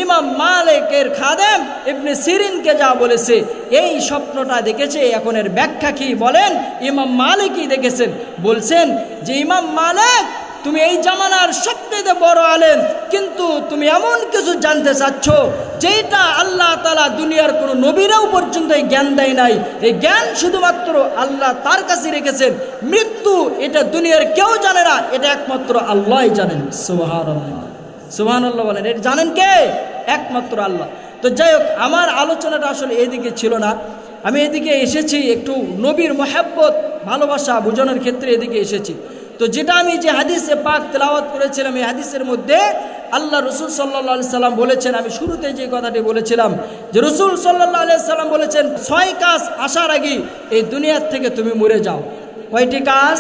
ইমাম মালিকের খাদেম ইবনে সিরিনকে যা বলেছে, এই স্বপ্নটা দেখেছে, এখন এর ব্যাখ্যা কি বলেন। ইমাম মালিকই দেখেছেন। বলছেন যে, ইমাম মালিক, তুমি এই জামানার সবচেয়ে বড় আলেম, কিন্তু তুমি এমন কিছু জানতে চাচ্ছ যেটা আল্লাহ তাআলা দুনিয়ার কোনো নবীরাও পর্যন্ত এই জ্ঞান দেয় নাই। এই জ্ঞান শুধুমাত্র আল্লাহ তার কাছে রেখেছেন। মৃত্যু এটা দুনিয়ার কেউ জানে না, এটা একমাত্র আল্লাহই জানেন। সুবহানাল্লাহ, সুবহানাল্লাহ বলেন। এটা জানেন কে? একমাত্র আল্লাহ। তো যাই হোক, আমার আলোচনাটা আসলে এদিকে ছিল না, আমি এদিকে এসেছি একটু নবীর মহব্বত ভালোবাসা বোঝানোর ক্ষেত্রে এদিকে এসেছি। তো যেটা আমি যে হাদিসে পাক তেলাওয়াত করেছিলাম, এই হাদিসের মধ্যে আল্লাহ রসুল সাল্লাল্লাহু আলাইহি সাল্লাম বলেছেন, আমি শুরুতে যে কথাটি বলেছিলাম যে রসুল সাল্লাল্লাহু আলাইহি সাল্লাম বলেছেন, 6 কাজ আসার আগে এই দুনিয়ার থেকে তুমি মরে যাও। কয়টি কাজ?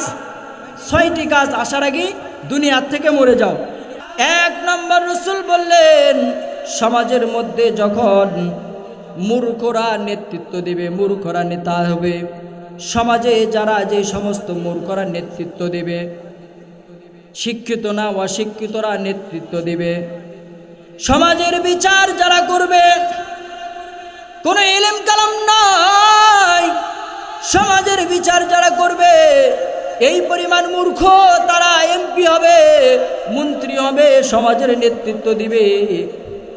6টি কাজ আসার আগে দুনিয়ার থেকে মরে যাও। 1 নম্বর রসুল বললেন, সমাজের মধ্যে যখন মূর্খরা নেতৃত্ব দেবে, মূর্খরা নেতা হবে, সমাজে যারা যে সমস্ত মূর্খরা নেতৃত্ব দেবে, শিক্ষিত না অশিক্ষিতরা নেতৃত্ব দেবে, সমাজের বিচার যারা করবে, কোনো ইলম কালাম নাই, সমাজের বিচার যারা করবে, এই পরিমাণ মূর্খ তারা এমপি হবে, মন্ত্রী হবে, সমাজের নেতৃত্ব দিবে।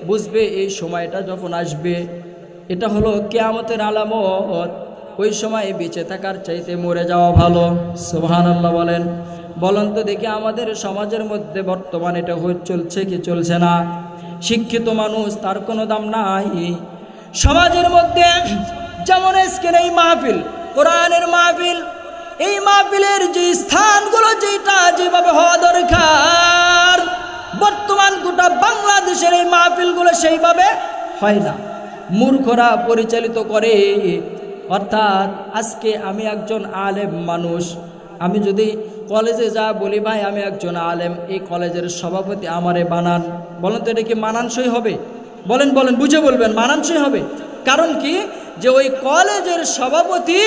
বুঝবে এই সময়টা যখন আসবে, এটা হলো কিয়ামতের আলামত। ওই সময় বেঁচে থাকার চাইতে মরে যাওয়া ভালো। সুবহানাল্লাহ বলেন। বলেন তো দেখি, আমাদের সমাজের মধ্যে বর্তমান এটা চলছে কি চলছে না? শিক্ষিত মানুষ, তার কোনো দাম নাই। সমাজের মধ্যে যেমন আজকের এই মাহফিল, কোরআনের মাহফিল, এই মাহফিলের যে স্থানগুলো যেটা যেভাবে হওয়া দরকার, বর্তমান গোটা বাংলাদেশের এই মাহফিলগুলো সেইভাবে হয় না, মূর্খরা পরিচালিত করে। অর্থাৎ আজকে আমি একজন আলেম মানুষ, আমি যদি কলেজে যা বলি, ভাই আমি একজন আলেম, এই কলেজের সভাপতি আমারে বানান, বলেন তো এটা কি মানানসই হবে? বলেন বলেন, বুঝে বলবেন, মানানসই হবে? কারণ কি, যে ওই কলেজের সভাপতি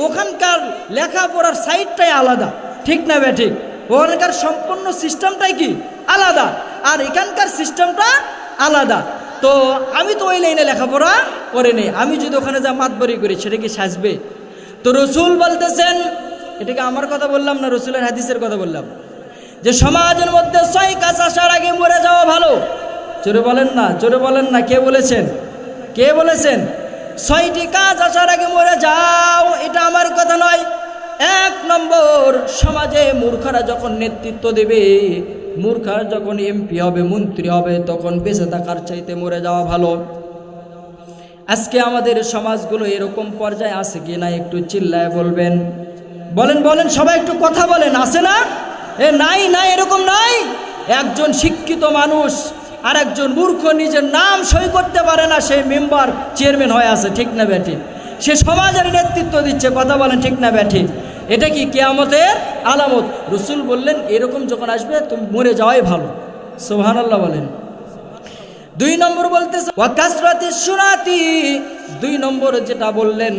ওখানকার লেখাপড়ার সাইডটাই আলাদা, ঠিক না বে ঠিক? ওখানকার সম্পূর্ণ সিস্টেমটাই কি আলাদা, আর এখানকার সিস্টেমটা আলাদা। তো আমি তো ওই লাইনে লেখাপড়া করে নেই, আমি যদি ওখানে যা মাতবরি করি সেটা কি সাজবে? তো রসুল বলতেছেন, এটাকে আমার কথা বললাম না, রসুলের হাদিসের কথা বললাম, যে সমাজের মধ্যে 6 কাজ আসার আগে মরে যাওয়া ভালো। জোরে বলেন না, জোরে বলেন না, কে বলেছেন? কে বলেছেন 6টি কাজ আসার আগে মরে যাও? এটা আমার কথা নয়। 1 নম্বর, সমাজে মূর্খরা যখন নেতৃত্ব দেবে, মূর্খরা যখন এমপি হবে, মন্ত্রী হবে, তখন বেঁচে থাকার চাইতে মরে যাওয়া ভালো। আজকে আমাদের সমাজগুলো এরকম পর্যায়ে আছে কি না একটু চিল্লায় বলবেন। বলেন বলেন, সবাই একটু কথা বলেন, আছে না? নাই নাই, এরকম নাই। একজন শিক্ষিত মানুষ আর একজন মূর্খ নিজের নাম সই করতে পারে না, সেই মেম্বার চেয়ারম্যান হয়ে আছে, ঠিক না ব্যাঠি? সে সমাজের নেতৃত্ব দিচ্ছে, কথা বলেন, ঠিক না ব্যাঠি? এটা কি কিয়ামতের আলামত। রসুল বললেন এরকম যখন আসবে তুমি মরে যাওয়াই ভালো। সুবহানাল্লাহ বলেন। 2 নম্বর বলতেছে ওয়া কাসরাতিস সুনাতি, 2 নম্বর যেটা বললেন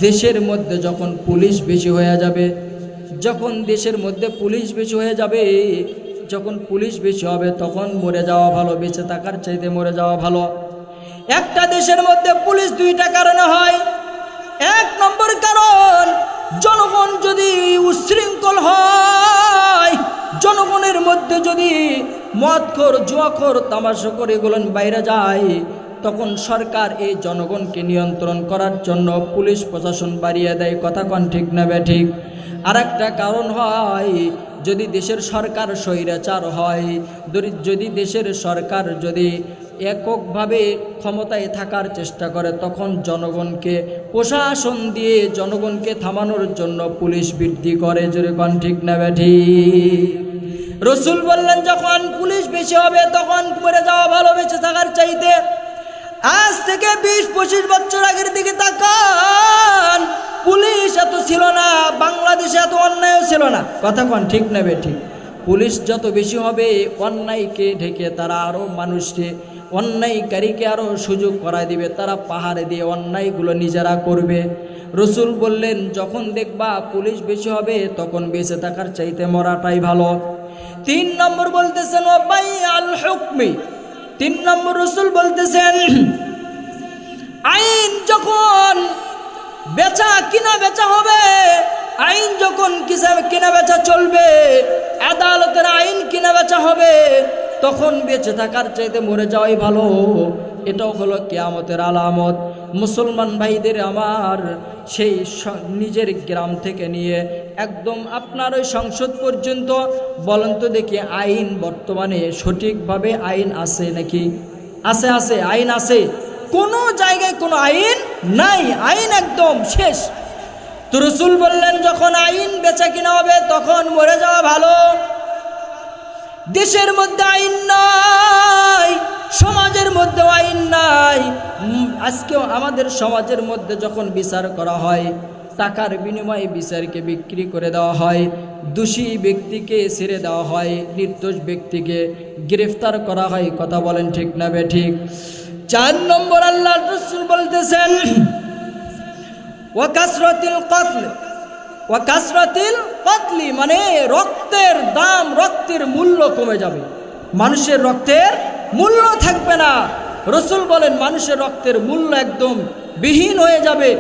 দেশের মধ্যে যখন পুলিশ বেশি হয়ে যাবে, যখন দেশের মধ্যে পুলিশ বেশি হয়ে যাবে, যখন পুলিশ বেশি হবে তখন মরে যাওয়া ভালো, বেঁচে থাকার চাইতে মরে যাওয়া ভালো। একটা দেশের মধ্যে পুলিশ 2টা কারণে হয়। 1 নম্বর কারণ, জনগণ যদি উচ্ছৃঙ্খল হয়, জনগণের মধ্যে যদি মদখোর জুয়াখোর তামাশাখোর এগুলো বাইরে যায়, তখন সরকার এই জনগণকে নিয়ন্ত্রণ করার জন্য পুলিশ প্রশাসন বাড়িয়ে দেয়। কথা কোন ঠিক না বেঠিক? আরেকটা কারণ হয়, যদি দেশের সরকার স্বৈরাচার হয়, যদি দেশের সরকার যদি এককভাবে ক্ষমতায় থাকার চেষ্টা করে, তখন জনগণকে প্রশাসন দিয়ে জনগণকে থামানোর জন্য পুলিশ বৃদ্ধি করে। জোরে কোন ঠিক না বেঠিক? রসুল বললেন যখন পুলিশ বেশি হবে তখন মরে যাওয়া ভালো বেঁচে থাকার চাইতে। আজ থেকে 20-25 বছর আগের দিকে তাকান, পুলিশ এত ছিল না, বাংলাদেশে এত অন্যায়ও ছিল না। কথা কোন ঠিক না বেঠিক? পুলিশ যত বেশি হবে অন্যায়কে ঢেকে তারা আরও মানুষকে, অন্যায়কারীকে আরও সুযোগ করায় দিবে, তারা পাহাড়ে দিয়ে অন্যায়গুলো নিজেরা করবে। রসুল বললেন যখন দেখবা পুলিশ বেশি হবে তখন বেঁচে থাকার চাইতে মরাটাই ভালো। 3 নম্বর বলতেছেন ওয়াবাই আল হুকমি, 3 নম্বর রসুল বলতেছেন আইন যখন বেচা কিনা বেচা হবে, আইন যখন কিনা বেচা চলবে, আদালতের আইন কিনা বেচা হবে, তখন বেঁচে থাকার চাইতে মরে যাওয়াই ভালো। এটাও হলো কিয়ামতের আলামত। মুসলমান ভাইদের আমার, সেই নিজের গ্রাম থেকে নিয়ে একদম আপনার ওই সংসদ পর্যন্ত বলেন তো দেখি আইন বর্তমানে সঠিকভাবে আইন আছে নাকি? আছে, আছে, আইন আছে। কোনো জায়গায় কোনো আইন নাই, আইন একদম শেষ। তো রসুল বললেন যখন আইন বেচা কিনা হবে তখন মরে যাওয়া ভালো। দেশের মধ্যে আইন নাই, সমাজের মধ্যে আইন নাই। আজকেও আমাদের সমাজের মধ্যে যখন বিচার করা হয়, টাকার বিনিময়ে বিচারকে বিক্রি করে দেওয়া হয়, দোষী ব্যক্তিকে ছেড়ে দেওয়া হয়, নির্দোষ ব্যক্তিকে গ্রেফতার করা হয়। কথা বলেন ঠিক না বেঠিক? 4 নম্বর আল্লাহর রাসূল বলতেছেন ওয়া কাসরাতিল কতল, ওয়া কাসরাতিল কতলি, মানে রক্তের দাম, রক্তের মূল্য কমে যাবে, মানুষের রক্তের মূল্য থাকবে না। রসুল বলেন মানুষের রক্তের মূল্য একদম বিহীন হয়ে যাবে।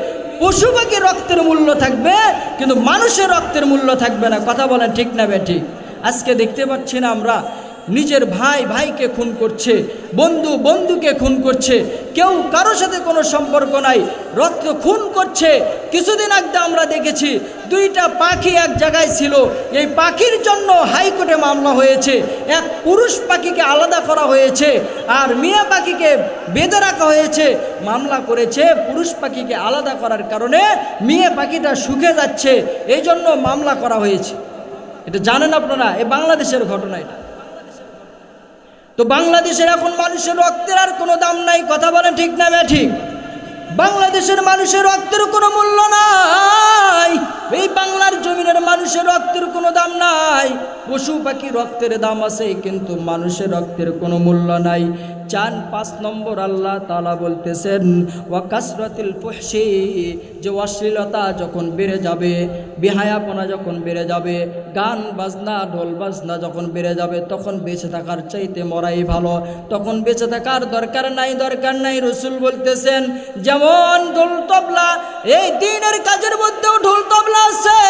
পশু পাখির রক্তের মূল্য থাকবে কিন্তু মানুষের রক্তের মূল্য থাকবে না। কথা বলেন ঠিক না বেঠিক? আজকে দেখতে পাচ্ছি না আমরা নিজের ভাই ভাইকে খুন করছে, বন্ধু বন্ধুকে খুন করছে, কেউ কারোর সাথে কোনো সম্পর্ক নাই, রক্ত খুন করছে। কিছুদিন আগে আমরা দেখেছি 2টা পাখি এক জায়গায় ছিল, এই পাখির জন্য হাইকোর্টে মামলা হয়েছে। এক পুরুষ পাখিকে আলাদা করা হয়েছে আর মেয়ে পাখিকে বেঁধে রাখা হয়েছে। মামলা করেছে পুরুষ পাখিকে আলাদা করার কারণে মেয়ে পাখিটা শুকে যাচ্ছে, এই জন্য মামলা করা হয়েছে। এটা জানেন আপনারা? এই বাংলাদেশের ঘটনা এটা। তো বাংলাদেশের এখন মানুষের রক্তের আর কোনো দাম নাই। কথা বলেন ঠিক না বেঠিক? বাংলাদেশের মানুষের রক্তের কোনো মূল্য নাই। এই বাংলার জমিনের মানুষের রক্তের কোনো দাম নাই। পশু পাখি রক্তের দাম আছে কিন্তু মানুষের রক্তের কোনো মূল্য নাই। 4-5 নম্বর আল্লাহ তাআলা বলতেছেন ওয়া কাসরাতিল ফুহশি, যে অশ্লীলতা যখন বেড়ে যাবে, বেহায়াপনা যখন বেড়ে যাবে, গান বাজনা ঢোল বাজনা যখন বেড়ে যাবে, তখন বেঁচে থাকার চাইতে মরাই ভালো। তখন বেঁচে থাকার দরকার নাই, দরকার নাই। রসুল বলতেছেন যেমন ঢোল তবলা, এই দিনের কাজের মধ্যেও ঢোল তবলা আছে,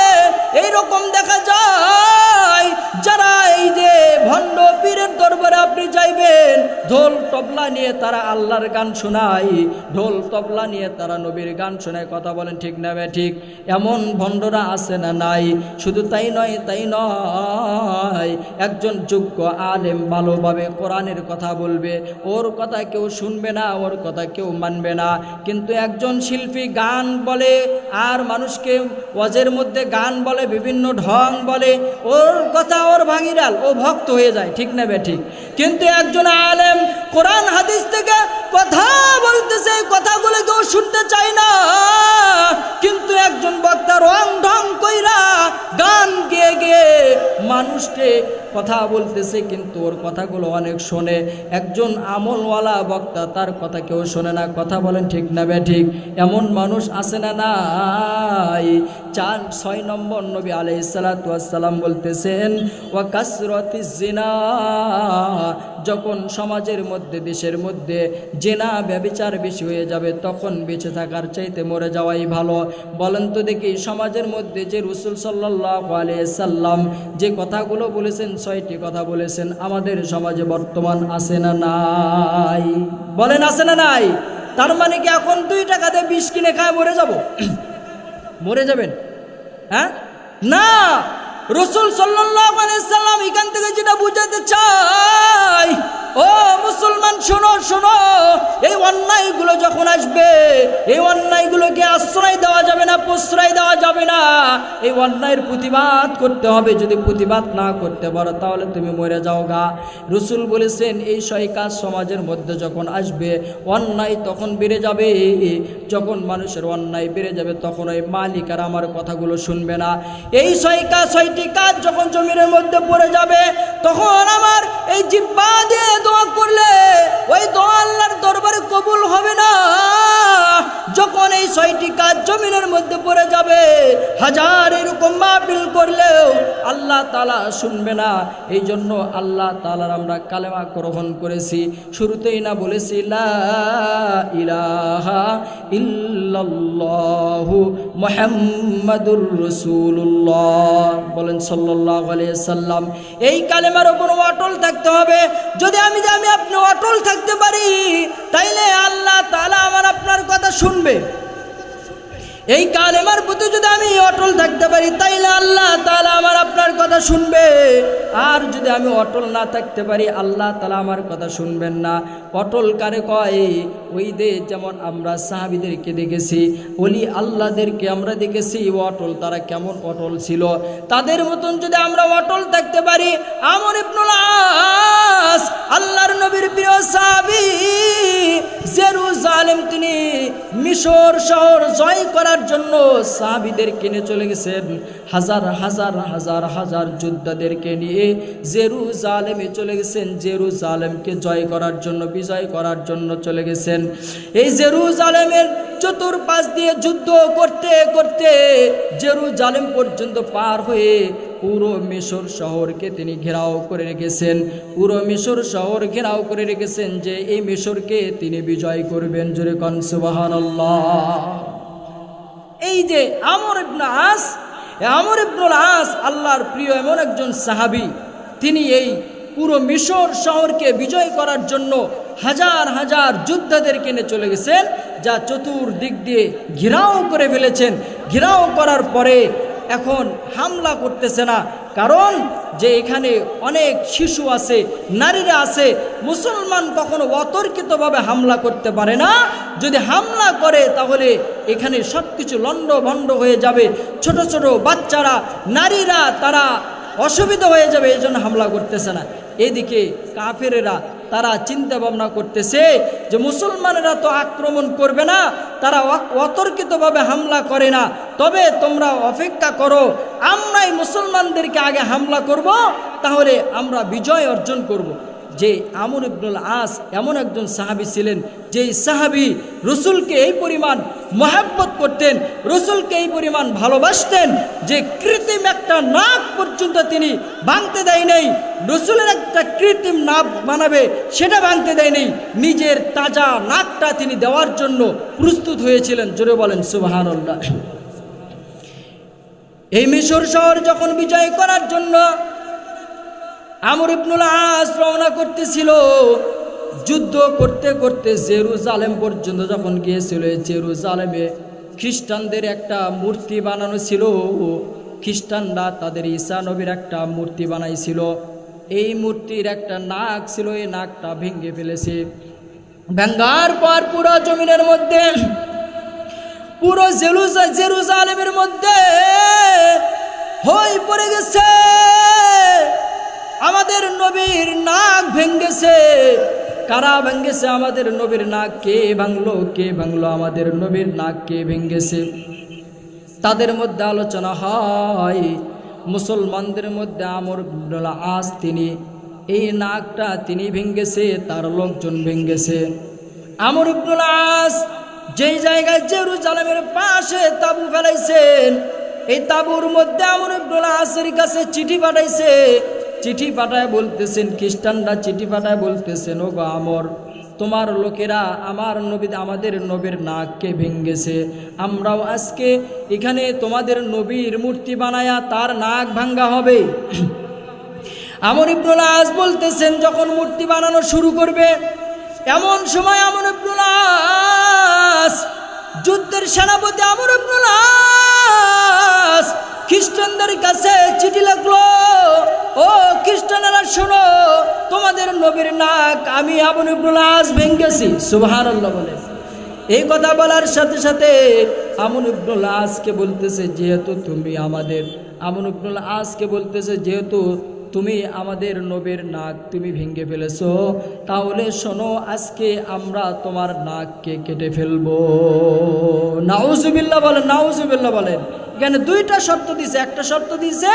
এইরকম দেখা যায় যারা এই যে ভণ্ড পীরের দরবারে আপনি যাইবেন, ঢোল তবলা নিয়ে তারা আল্লাহর গান শোনায়, ঢোল তবলা নিয়ে তারা নবীর গান শোনায়। কথা বলেন ঠিক না ঠিক? এমন ভণ্ডরা আছে না নাই? শুধু তাই নয়, তাই নয়, একজন যোগ্য আলেম ভালোভাবে কোরআনের কথা বলবে, ওর কথা কেউ শুনবে না, ওর কথা কেউ মানবে না। কিন্তু একজন শিল্পী গান বলে আর মানুষকে ওয়াজের মধ্যে গান বলে, বিভিন্ন ঢং বলে, ওর কথা ওর ভাঙিরাল, ও ভক্ত হয়ে যায়। ঠিক না ঠিক? কিন্তু একজন আলেম কোরআন হাদিস থেকে কথা বলতেছে, কথাগুলো কেউ শুনতে চায় না, কিন্তু একজন বক্তা রং ঢং কইরা কথা বলতেছে কিন্তু ওর কথাগুলো অনেক শোনে। একজন আমলওয়ালা বক্তা, তার কথা কেউ শোনে না। কথা বলেন ঠিক না বেঠিক? এমন মানুষ আছে না নাই? 6 নম্বর নবী আলাইহিস সালাতু ওয়াস সালাম বলতেছেন ওয়া কাসরাতিজ জিনা, যখন সমাজের মধ্যে, দেশের মধ্যে জিনা ব্যভিচার বেশি হয়ে যাবে, তখন বেঁচে থাকার চাইতে মরে যাওয়াই ভালো। বলেন তো দেখি, সমাজের মধ্যে যে রাসূল সাল্লাল্লাহু আলাইহি সাল্লাম যে কথাগুলো বলেছেন, 6টি কথা বলেছেন, আমাদের সমাজে বর্তমান আছে না নাই? বলেন আছে না নাই? তার মানে কি এখন 2 টাকা দিয়ে বিষ কিনে খায় মরে যাব? মরে যাবেন? হ্যাঁ না, রাসূল সাল্লাল্লাহু আলাইহি সাল্লাম এখান থেকে যেটা বুঝাতে চাই, ও মুসলমান শোনো শোনো, এই অন্যায়গুলো যখন আসবে, এই অন্যায়গুলোকে আশ্রয় দেওয়া যাবে না, প্রশ্রয় দেওয়া যাবে না। এই অন্যায়ের প্রতিবাদ করতে হবে। যদি প্রতিবাদ না করতে পারো তাহলে তুমি মরে যাও গা। রাসূল বলেছেন এই 6 কাজ সমাজের মধ্যে যখন আসবে, অন্যায় তখন বেড়ে যাবে। যখন মানুষের অন্যায় বেড়ে যাবে তখন ওই মালিক আর আমার কথাগুলো শুনবে না। এই 6টি কাজ যখন জমিনের মধ্যে পড়ে যাবে, তখন আমার এই জিহ্বা দিয়ে দোয়া করলে ওই দোয়া আল্লাহর দরবারে কবুল হবে না। যখন এই 6টি কাজ জমিনের মধ্যে পড়ে যাবে, হাজার এরকম মাহফিল করলেও আল্লাহ তাআলা শুনবে না। এই জন্য আল্লাহ তাআলার আমরা কালেমা গ্রহণ করেছি, শুরুতেই না বলেছি লা ইলাহা ইল্লাল্লাহু মুহাম্মাদুর রাসূলুল্লাহ। বলেন সাল্লাল্লাহু আলাইহি সাল্লাম। এই কালেমার উপর অটল থাকতে হবে। যদি আমি আপনি অটল থাকতে পারি, তাইলে আল্লাহ তাআলা আমার আপনার কথা শুনবে। এই কালেমার প্রতি যদি আমি অটল থাকতে পারি, তাইলে আল্লাহ তাআলা আমার আপনার কথা শুনবে। আর যদি আমি অটল না থাকতে পারি, আল্লাহ তাআলা আমার কথা শুনবেন না। অটল কারে কয়? ওই দে যেমন আমরা সাহাবীদেরকে দেখেছি, ওলি আল্লাহদেরকে আমরা দেখেছি অটল, তারা কেমন অটল ছিল। তাদের মতন যদি আমরা অটল থাকতে পারি, আমর ইবনুল আস আল্লাহর নবীর প্রিয় সাহাবী, জেরুজালেম তিনি মিশর শহর জয় করার জন্য সাহাবীদের কিনে চলে গেছেন। হাজার হাজার হাজার হাজার যোদ্ধাদেরকে নিয়ে জেরুজালেমে চলে গেছেন। জেরুজালেমকে জয় করার জন্য, বিজয় করার জন্য চলে গেছেন। এই জেরুজালেমের চতুর্পাশ দিয়ে যুদ্ধ করতে করতে জেরুজালেম পর্যন্ত পার হয়ে পুরো মিশর শহরকে তিনি ঘেরাও করে রেখেছেন। পুরো মিশর শহর ঘেরাও করে রেখেছেন যে এই মিশরকে তিনি বিজয় করবেন। জোরে কোন সুবহানাল্লাহ। এই যে আমর ইবনুল আস আল্লাহর প্রিয় এমন একজন সাহাবী, তিনি এই পুরো মিশর শহরকে বিজয় করার জন্য হাজার হাজার যোদ্ধাদেরকে নিয়ে চলে গেছেন, যা চতুর্দিক দিয়ে ঘেরাও করে ফেলেছেন। ঘেরাও করার পরে এখন হামলা করতেছে না, কারণ যে এখানে অনেক শিশু আছে, নারীরা আছে। মুসলমান কখনো অতর্কিতভাবে হামলা করতে পারে না। যদি হামলা করে তাহলে এখানে সব কিছু লণ্ডভণ্ড হয়ে যাবে। ছোট ছোট বাচ্চারা, নারীরা, তারা অসুবিধা হয়ে যাবে, এই জন্য হামলা করতেছে না। এদিকে কাফেরেরা তারা চিন্তা ভাবনা করতেছে যে মুসলমানেরা তো আক্রমণ করবে না, তারা অতর্কিতভাবে হামলা করে না, তবে তোমরা অপেক্ষা করো, আমরাই মুসলমানদেরকে আগে হামলা করব, তাহলে আমরা বিজয় অর্জন করব। যে আমর ইবনুল আস এমন একজন সাহাবী ছিলেন, যেই সাহাবী রসুলকে এই পরিমাণ মহব্বত করতেন, রসুলকে এই পরিমাণ ভালোবাসতেন যে কৃত্রিম একটা নাক পর্যন্ত তিনি ভাঙতে দেয় নাই। রসুলের একটা কৃত্রিম নাক বানাবে সেটা ভাঙতে দেয় নাই, নিজের তাজা নাকটা তিনি দেওয়ার জন্য প্রস্তুত হয়েছিলেন। জোরে বলেন সুবহানাল্লাহ। এই মিশর শহর যখন বিজয় করার জন্য আমর ইবনুল আস রওনা করতেছিল, যুদ্ধ করতে করতে জেরুজালেম পর্যন্ত যখন গিয়েছিল, জেরুজালেমে খ্রিস্টানদের একটা মূর্তি বানানো ছিল। খ্রিস্টানরা তাদের ঈসা নবীর একটা মূর্তি বানাইছিল। এই মূর্তির একটা নাক ছিল, এই নাকটা ভেঙে ফেলেছে। ভাঙার পর পুরো জমিনের মধ্যে, পুরো জেরুজালেমের মধ্যে হই পড়ে গেছে। আমাদের নবীর নাক ভেঙেছে। কারা ভেঙেছে আমাদের নবীর নাক? কে ভাঙলো? কে ভাঙলো আমাদের নবীর নাক? কে ভেঙেছে? তাদের মধ্যে আলোচনা হয়। মুসলমানদের মধ্যে আমর ইবনুল আস তিনি এই নাকটা তিনি ভেঙ্গেছে, তার লোকজন ভেঙ্গেছে। আমর ইবনুল আস যেই জায়গায় জেরুজালেমের পাশে তাবু ফেলাইছেন, এই তাবুর মধ্যে আমর ইবনুল আসের কাছে চিঠি পাঠাইছে। চিঠি পাঠায় বলতেছেন, খ্রিস্টানরা চিঠি পাঠায় বলতেছেন, ও গো আমর, তোমার লোকেরা আমাদের নবীর নাককে ভেঙ্গেছে, আমরাও আজকে এখানে তোমাদের নবীর মূর্তি বানায়া তার নাক ভাঙ্গা হবে। আমর ইবনুল আস বলতেছেন, যখন মূর্তি বানানো শুরু করবে এমন সময় আমর ইবনুল আস, যুদ্ধের সেনাপতি আমর ইবনুল আস খ্রিস্টানদের কাছে চিঠি লিখলো, ও খ্রিস্টানেরা শোনো, তোমাদের নবীর নাক আমি আমর ইবনুল আস ভেঙ্গেছি। সুবহানাল্লাহ বলে। এই কথা বলার সাথে সাথে আমর ইবনুল আসকে বলতেছে, যেহেতু তুমি আমাদের নবীর নাক তুমি ভেঙে ফেলেছো, তাহলে শোনো, আজকে আমরা তোমার নাককে কেটে ফেলবো। নাউজুবিল্লাহ বলেন, নাউজুবিল্লাহ বলেন। এখানে দুইটা শর্ত দিছে। একটা শর্ত দিছে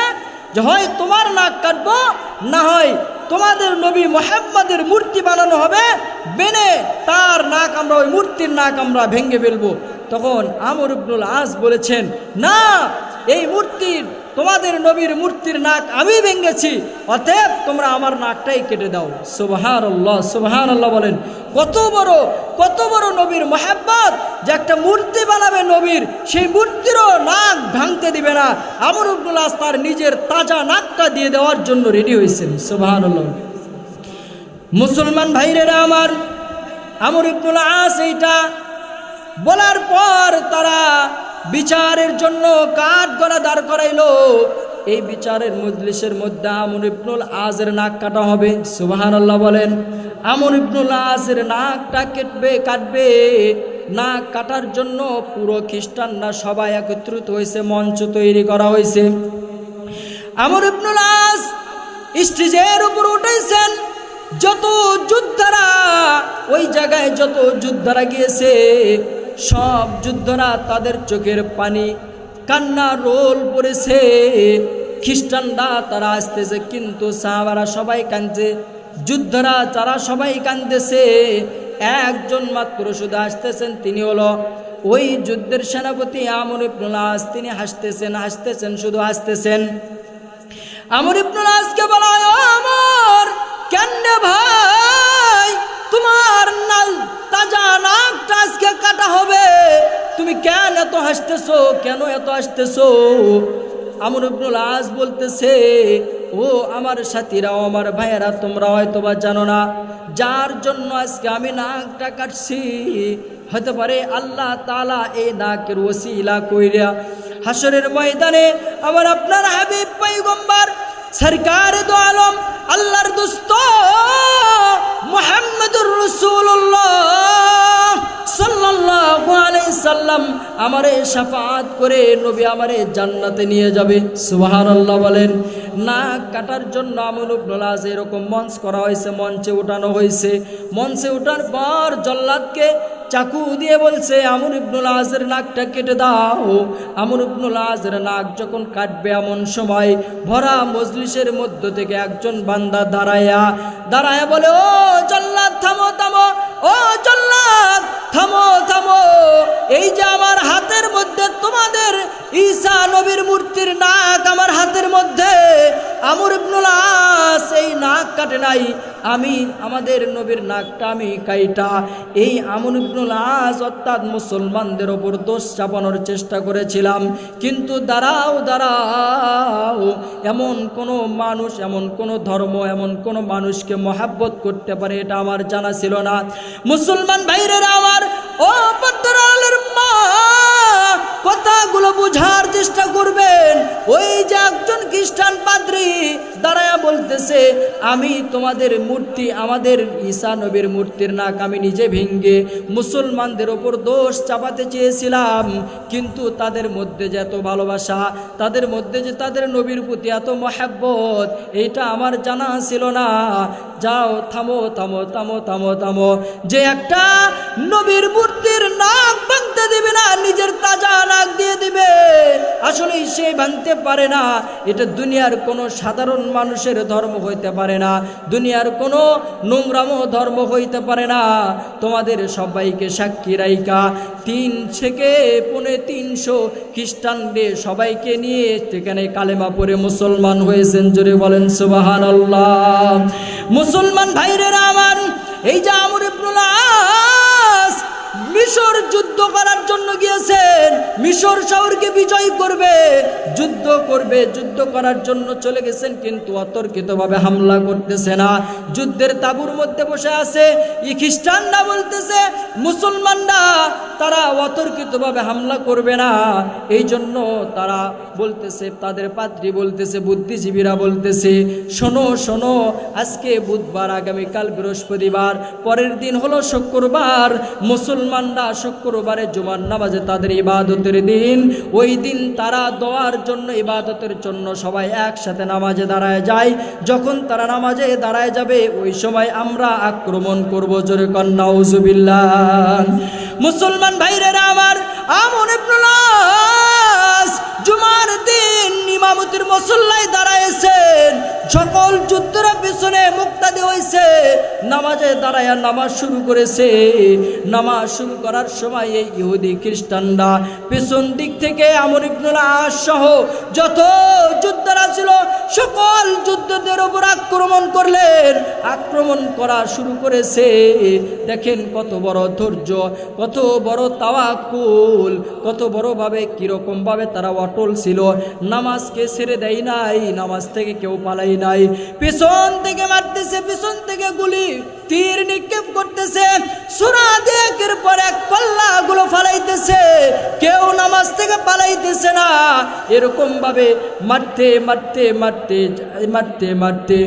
যে হয় তোমার নাক কাটবো, না হয় তোমাদের নবী মুহাম্মদের মূর্তি বানানো হবে, বেনে তার নাক আমরা, ওই মূর্তির নাক আমরা ভেঙে ফেলবো। তখন আমর ইবনুল আস বলেছেন, না, এই তোমাদের নবীর মূর্তির নাক আমি ভেঙেছি, অতএব তোমরা আমার নাকটাই কেটে দাও। সুবহানাল্লাহ, সুবহানাল্লাহ বলেন। কত বড় নবীর মুহাব্বত, যে একটা মূর্তি বানাবে নবীর, সেই মূর্তিরও নাক ভাঙতে দিবে না। আমর ইবনুল আস তার নিজের তাজা নাকটা দিয়ে দেওয়ার জন্য রেডি হয়েছেন। সুবহানাল্লাহ। মুসলমান ভাইরেরা আমার, আমর ইবনুল আস এইটা বলার পর তারা বিচারের জন্য কাঠ গড়া দাঁড় করাইলো। এই বিচারের মজলিসের মধ্যে আমর ইবনুল আসের নাক কাটা হবে। সুবহানাল্লাহ বলেন। আমর ইবনুল আসের নাকটা কাটবে। নাক কাটার জন্য পুরো খ্রিস্টানরা সবাই একত্রিত হয়েছে, মঞ্চ তৈরি করা হয়েছে। আমর ইবনুল আস স্টেজের উপর উঠেছেন। যত যোদ্ধারা ওই জায়গায় গিয়েছে, সব যোদ্ধারা তাদের চোখের পানি কান্না রোল পড়েছে। খ্রিস্টানরা তারা আসতেছে, কিন্তু সাহাবারা সবাই কাঁদছে, যোদ্ধারা তারা সবাই কাঁদতেছে। একজন মাত্র শুধু আসতেছেন, তিনি হলো ওই যুদ্ধের সেনাপতি আমর ইবনুল আস। তিনি হাসতেছেন, শুধু হাসতেছেন। আমর ইবনুল আসকে বলা হয়, ও আমর, কেন ভাই তোমার তাজা নাকটা আজকে কাটা হবে, তুমি কেন এত হাসতেছো? আমর ইবনুল আস বলতেছে, ও আমার সাথীরা, আমার ভাইয়েরা, তোমরা হয়তো বা জানো না, যার জন্য আজকে আমি নাকটা কাটছি, হতে পারে আল্লাহ তাআলা এই নাকের ওসিলা কইরা হাসরের ময়দানে আমার আপনার হাবিব পয়গম্বর সরকার দো আলম আল্লাহর দোস্ত মুহাম্মদুর রাসূলুল্লাহ সাল্লাল্লাহু আলাইহি সাল্লাম আমারে শাফাআত করে নবী আমারে জান্নাতে নিয়ে যাবে। সুবহানাল্লাহ বলেন। নাক কাটার জন্য আমর ইবনুল আস এরকম মঞ্চ করা হয়েছে, মঞ্চে উঠানো হয়েছে। মঞ্চে ওঠার পর জল্লাদকে চাকু দিয়ে বলছে, আমর ইবনুল আসের নাকটা কেটে দাও। আমর ইবনুল আসের নাক যখন কাটবে, এমন সময় ভরা মজলিসের মধ্য থেকে একজন বান্দা দাঁড়ায়া বলে, ও জল্লাদ থামো, ও জল্লাদ থামো, এই যে আমার হাতের মধ্যে তোমাদের ঈসা নবীর মূর্তির নাক আমার হাতের মধ্যে, আমর ইবনুল আস এই নাক কাটে নাই, আমি আমাদের নবীর নাকটা আমি কাইটা এই আমর ইবনুল আস অর্থাৎ মুসলমানদের ওপর দোষ চাপানোর চেষ্টা করেছিলাম। কিন্তু দাঁড়াও, এমন কোনো মানুষ, এমন কোনো ধর্ম, এমন কোনো মানুষকে মহাব্বত করতে পারে, এটা আমার জানা ছিল না। মুসলমান ভাইরেরা আমার, ও পদ্মার মা, কথাগুলো বুঝার চেষ্টা করবেন। ওই যে একজন খ্রিস্টান পাদ্রী দাঁড়ায়া বলতেছে, আমি তোমাদের মূর্তি, আমাদের ঈসা নবীর মূর্তির নাক আমি নিজে ভেঙ্গে মুসলমানদের ওপর দোষ চাপাতে চেয়েছিলাম, কিন্তু তাদের মধ্যে যে এত ভালোবাসা, তাদের মধ্যে যে তাদের নবীর প্রতি এত মহাব্বত, এইটা আমার জানা ছিল না। যাও, থামো, যে একটা নবীর মূর্তির নাক ভাঙতে দিবে না, নিজের তাজা নাক দিয়ে দিবে, আসলে সে সে ভাঙতে পারে না। এটা দুনিয়ার কোনো সাধারণ মানুষের ধর্ম হইতে পারে না, দুনিয়ার কোনো নোংরামো ধর্ম হইতে পারে না। তোমাদের সবাইকে সাক্ষী রাইকা 3 থেকে 350 খ্রিস্টানদের সবাইকে নিয়ে সেখানে কালেমা পড়ে মুসলমান হয়েছেন। জোরে বলেন সুবহানাল্লাহ। মুসলমান ভাইরেরা আমার, এই যে আমর ইবনুল আস মিশর যুদ্ধ করার জন্য গিয়েছেন, মিশর শহরকে বিজয় করবে, যুদ্ধ করবে, যুদ্ধ করার জন্য চলে গেছেন, কিন্তু অতর্কিতভাবে হামলা করতেছে না। যুদ্ধের তাঁবুর মধ্যে বসে আছে। এই খ্রিস্টানরা বলতেছে মুসলমানরা তারা অতর্কিতভাবে হামলা করবে না, এই জন্য তারা বলতেছে, তাদের পাত্রী বলতেছে, বুদ্ধিজীবীরা বলতেছে, শোনো শোনো, আজকে বুধবার, আগামীকাল বৃহস্পতিবার, পরের দিন হলো শুক্রবার। মুসলমানরা শুক্রবারে জুমার নামাজে তাদের ইবাদতের দিন, ওই দিন তারা দোয়ার জন্য, ইবাদতের জন্য সবাই একসাথে নামাজে দাঁড়ায় যায়। যখন তারা নামাজে দাঁড়ায় যাবে, ওই সময় আমরা আক্রমণ করব। জোরে কন নাউজুবিল্লাহ। মুসলমান ভাইরেরা আমার, আমর ইবনুল আস জুমার দিন ইমামতির মুসল্লায় দাঁড়াইছেন, সকল যুদ্ধরা পিছনে মুক্তাদি হয়েছে, নামাজে দাঁড়ায় নামাজ শুরু করেছে। নামাজ শুরু করার সময় এই ইহুদি খ্রিস্টানরা পিছন দিক থেকে আমর ইবনুল আস সহ যত যুদ্ধরা ছিল সকল যুদ্ধদের উপর আক্রমণ করলেন, আক্রমণ করা শুরু করেছে। দেখেন কত বড় ধৈর্য, কত বড় তাওয়াক্কুল, কত বড়ভাবে কীরকমভাবে তারা অটল ছিল। নামাজকে ছেড়ে দেয় নাই, নামাজ থেকে কেউ পালাই নাই। পিছন থেকে মারতেছে, পিছন থেকে গুলি তীর নিক্ষেপ করতেছে, সূরা একের পর এক কল্লাগুলো ফালাইতেছে, কেউ নামাজ থেকে পালাইতেছে না। এরকম ভাবে মারতে মারতে মারতে মারতে মারতে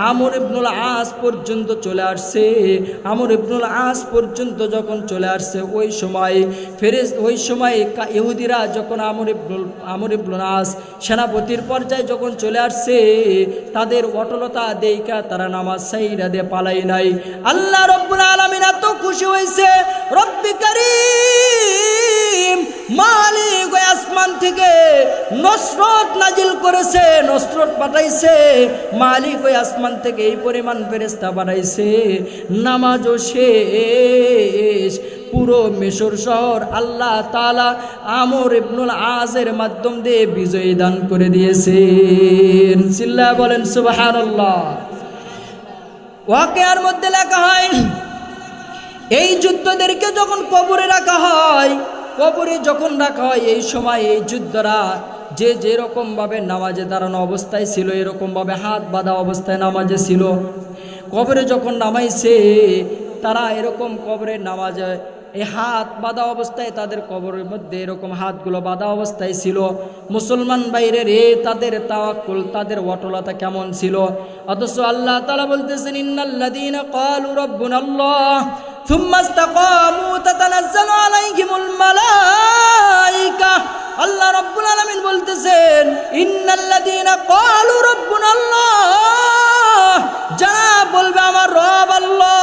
আমর ইবনুল আস পর্যন্ত চলে আসছে। আমর ইবনুল আস পর্যন্ত যখন চলে আসছে, ওই সময় ইহুদিরা যখন আমর ইবনুল আস সেনাপতির পর্যায়ে যখন চলে আসছে, তাদের অটলতা দেইকা তারা নামাজ সাইরা দিয়ে পালাই নাই। আল্লাহ রব্বুল আলামিন এত খুশি হয়েছে, রব্বি কারীম মালিক ওই আসমান থেকে নসরত নাজিল করেছে, নসরত পাঠাইছে। মালিক ওই আসমান থেকে এই পরিমাণ ফেরেশতা পাঠাইছে, নামাজও শেষ। পুরো মিশর শহর আল্লাহ তাআলা আমর ইবনুল আজের মাধ্যম দিয়ে বিজয় দান করে দিয়েছেন। চিল্লায়া বলেন সুবহানাল্লাহ। ওয়াকিয়ার মধ্যে লেখা হয়, এই যুদ্ধদেরকে যখন কবরে রাখা হয়, কবরে যখন রাখা হয়, এই সময় এই যুদ্ধরা যে যেরকমভাবে নামাজে দাঁড়ানো অবস্থায় ছিল, এরকমভাবে হাত বাঁধা অবস্থায় নামাজে ছিল। কবরে যখন নামাইছে, তারা এরকম কবরে নামাজে এই হাত বাঁধা অবস্থায়, তাদের কবরের মধ্যে এরকম হাতগুলো বাঁধা অবস্থায় ছিল। মুসলমান বাইরের তাদের তাওয়াক্কুল, তাদের অটলতা কেমন ছিল। অথচ আল্লাহ তাআলা বলতেছেন, ইন্নাল্লাযীনা ক্বালু রাব্বুনাল্লাহ সুম্মা ইসতাকামু তাতানাজ্জালু আলাইহিমুল মালায়েকা। আল্লাহ রাব্বুল আলামিন বলতেছেন, ইন্নাল্লাযীনা ক্বালু রাব্বুনাল্লাহ, যারা বলবে আমার রব আল্লাহ।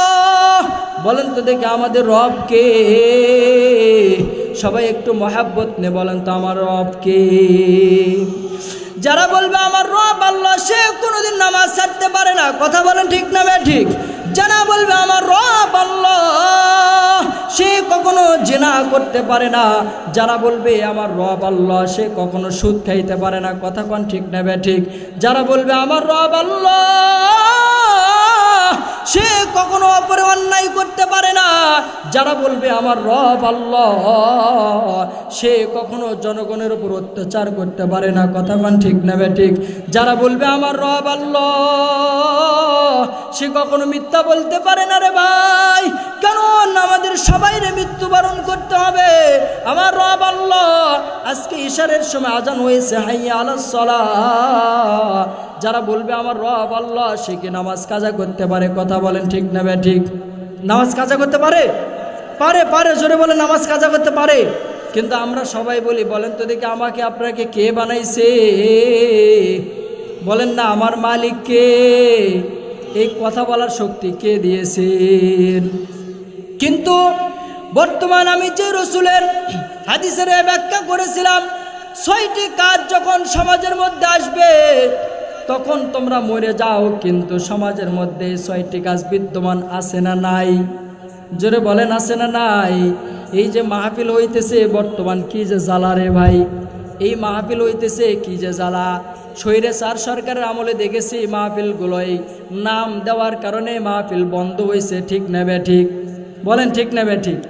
বলেন তো দেখি আমাদের রব কে? সবাই একটু মহাব্বত নে বলেন তো আমার রব কে? যারা বলবে আমার রব আল্লাহ, সে কোনোদিন নামাজ ছাড়তে পারে না। কথা বলেন ঠিক না ঠিক? যারা বলবে আমার রব আল্লাহ, সে কখনো জিনা করতে পারে না। যারা বলবে আমার রব আল্লাহ, সে কখনো সুদ খাইতে পারে না। কথা কোন ঠিক না ঠিক? যারা বলবে আমার রব আল্লাহ, সে কখনো অপরে অন্যায় করতে পারে না। যারা বলবে আমার রব আল্লাহ, সে কখনো জনগণের উপর অত্যাচার করতে পারে না। কথা কোন ঠিক না ঠিক? যারা বলবে আমার রব আল্লাহ, সে কখনো মিথ্যা বলতে পারে না রে ভাই। কারণ আমাদের সবাইরে মৃত্যুবরণ করতে হবে। আমার রব আল্লাহ। আজকে ইশারের সময় আজান হয়েছে, হাইয়া আলাস সালাহ। যারা বলবে আমার রব আল্লাহ, সে কি নামাজ কাজা করতে পারে? কথা বলেন ঠিক না ঠিক? নামাজ কাজা করতে পারে? পারে পারে, জোরে বলে নামাজ কাজা করতে পারে। কিন্তু আমরা সবাই বলি, বলেন তো দেখি আমাকে আপনাকে কে বানাইছে? বলেন না আমার মালিক কে? এই কথা বলার শক্তি কে দিয়েছেন? কিন্তু বর্তমান আমি যে রসুলের হাদিসের ব্যাখ্যা করেছিলাম, ছয়টি কাজ যখন সমাজের মধ্যে আসবে তখন তোমরা মরে যাও, কিন্তু সমাজের মধ্যে ছয়টি কাজ বিদ্যমান আছে না নাই? জোরে বলেন আছে না নাই? এই যে মাহফিল হইতেছে বর্তমান কি যে জ্বালা রে ভাই, এই মাহফিল হইতেছে কি যে জ্বালা। স্বৈরাচার সরকারের আমলে দেখেছি মাহফিলগুলোই নাম দেওয়ার কারণে মাহফিল বন্ধ হয়েছে, ঠিক না বে ঠিক? বলেন ঠিক না বে ঠিক?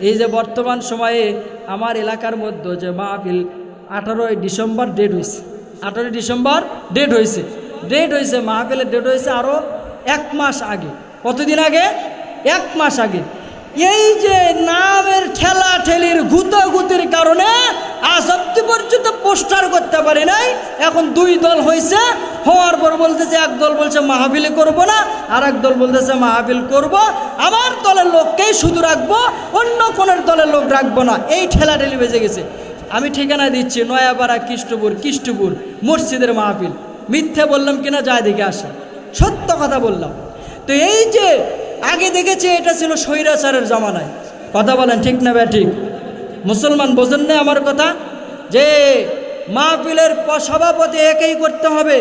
এই যে বর্তমান সময়ে আমার এলাকার মধ্যে যে মাহফিল 18ই ডিসেম্বর ডেট হয়েছে, 18ই ডিসেম্বর ডেট হয়েছে, মাহফিলের ডেট হয়েছে আরও 1 মাস আগে। কতদিন আগে? 1 মাস আগে। এই যে নামের ঠেলা ঠেলির গুতাগুতির কারণে আজ অব্দি পর্যন্ত পোস্টার করতে পারি নাই। এখন 2 দল হয়েছে, হওয়ার পর বলতেছে, এক দল বলছে মাহফিল করব না, আর এক দল বলতেছে মাহফিল করব, আমার দলের লোককেই শুধু রাখবো, অন্য কোনের দলের লোক রাখবো না। এই ঠেলা ঠেলি বেজে গেছে। আমি ঠিকানা দিচ্ছি, নয়াপাড়া কৃষ্টপুর মসজিদের মাহফিল। মিথ্যে বললাম কিনা যায় দেখে আসে, সত্য কথা বললাম। তো এই যে আগে দেখেছে এটা ছিল স্বৈরাচারের জামানায়, কথা বলেন ঠিক না বে ঠিক? মুসলমান বোঝেন না আমার কথা? যে মাহফিলের সভাপতি একেই করতে হবে,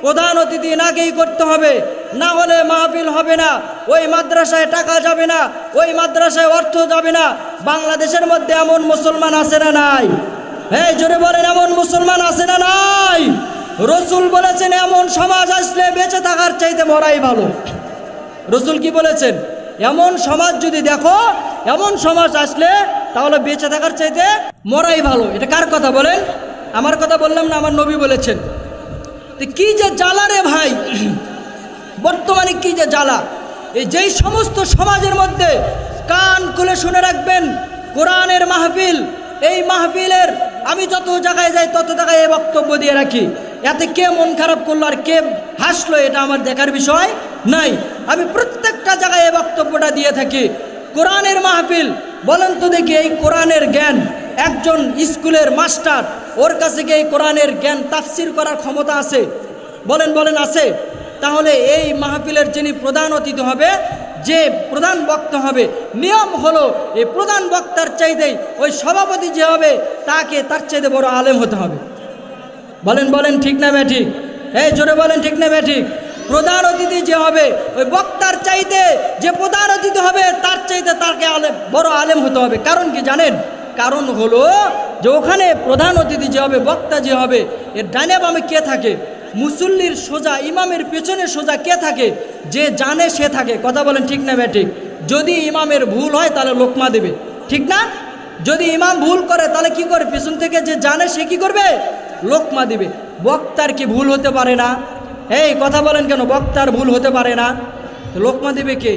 প্রধান অতিথি নাকেই করতে হবে, না হলে মাহফিল হবে না, ওই মাদ্রাসায় টাকা যাবে না, ওই মাদ্রাসায় অর্থ যাবে না। বাংলাদেশের মধ্যে এমন মুসলমান আছে না নাই? এই জোরে বলেন, এমন মুসলমান আছে না নাই? রসুল বলেছেন এমন সমাজ আসলে বেঁচে থাকার চাইতে মরাই ভালো। রসুল কি বলেছেন? এমন সমাজ যদি দেখো, এমন সমাজ আসলে তাহলে বেঁচে থাকার চাইতে মরাই ভালো। এটা কার কথা বলেন? আমার কথা বললাম না, আমার নবী বলেছেন। তো কি যে জ্বালা রে ভাই, বর্তমানে কি যে জ্বালা। এই যেই সমস্ত সমাজের মধ্যে কান খুলে শুনে রাখবেন, কোরআনের মাহফিল, এই মাহফিলের আমি যত জায়গায় যাই তত জায়গায় এই বক্তব্য দিয়ে রাখি। এতে কে মন খারাপ করলো আর কে হাসলো এটা আমার দেখার বিষয় নাই। আমি প্রত্যেকটা জায়গায় এই বক্তব্যটা দিয়ে থাকি। কোরআনের মাহফিল, বলেন তো দেখি, এই কোরআনের জ্ঞান একজন স্কুলের মাস্টার, ওর কাছে কি এই কোরআনের জ্ঞান তাফসির করার ক্ষমতা আছে? বলেন আছে? তাহলে এই মাহফিলের যিনি প্রধান অতিথি হবে, যে প্রধান বক্তা হবে, নিয়ম হলো এই প্রধান বক্তার চাইতেই ওই সভাপতি যে হবে তাকে তার চাইতে বড় আলেম হতে হবে। বলেন ঠিক না বে ঠিক? এই জোরে বলেন ঠিক না বে ঠিক? প্রধান অতিথি যে হবে ওই বক্তার চাইতে যে প্রধান অতিথি হবে তার চাইতে তাকে বড় আলেম হতে হবে। কারণ কি জানেন? কারণ হলো যে ওখানে প্রধান অতিথি যে হবে, বক্তা যে হবে, এর ডানে বামে কে থাকে? মুসল্লির সোজা, ইমামের পেছনে সোজা কে থাকে? যে জানে সে থাকে। কথা বলেন ঠিক না বে ঠিক? যদি ইমামের ভুল হয় তাহলে লোকমা দেবে, ঠিক না? যদি ইমাম ভুল করে তাহলে কি করে? পেছন থেকে যে জানে সে কি করবে? লোকমা দিবে। বক্তার কি ভুল হতে পারে না? এই কথা বলেন কেন? বক্তার ভুল হতে পারে না? লোকমা দিবে কে?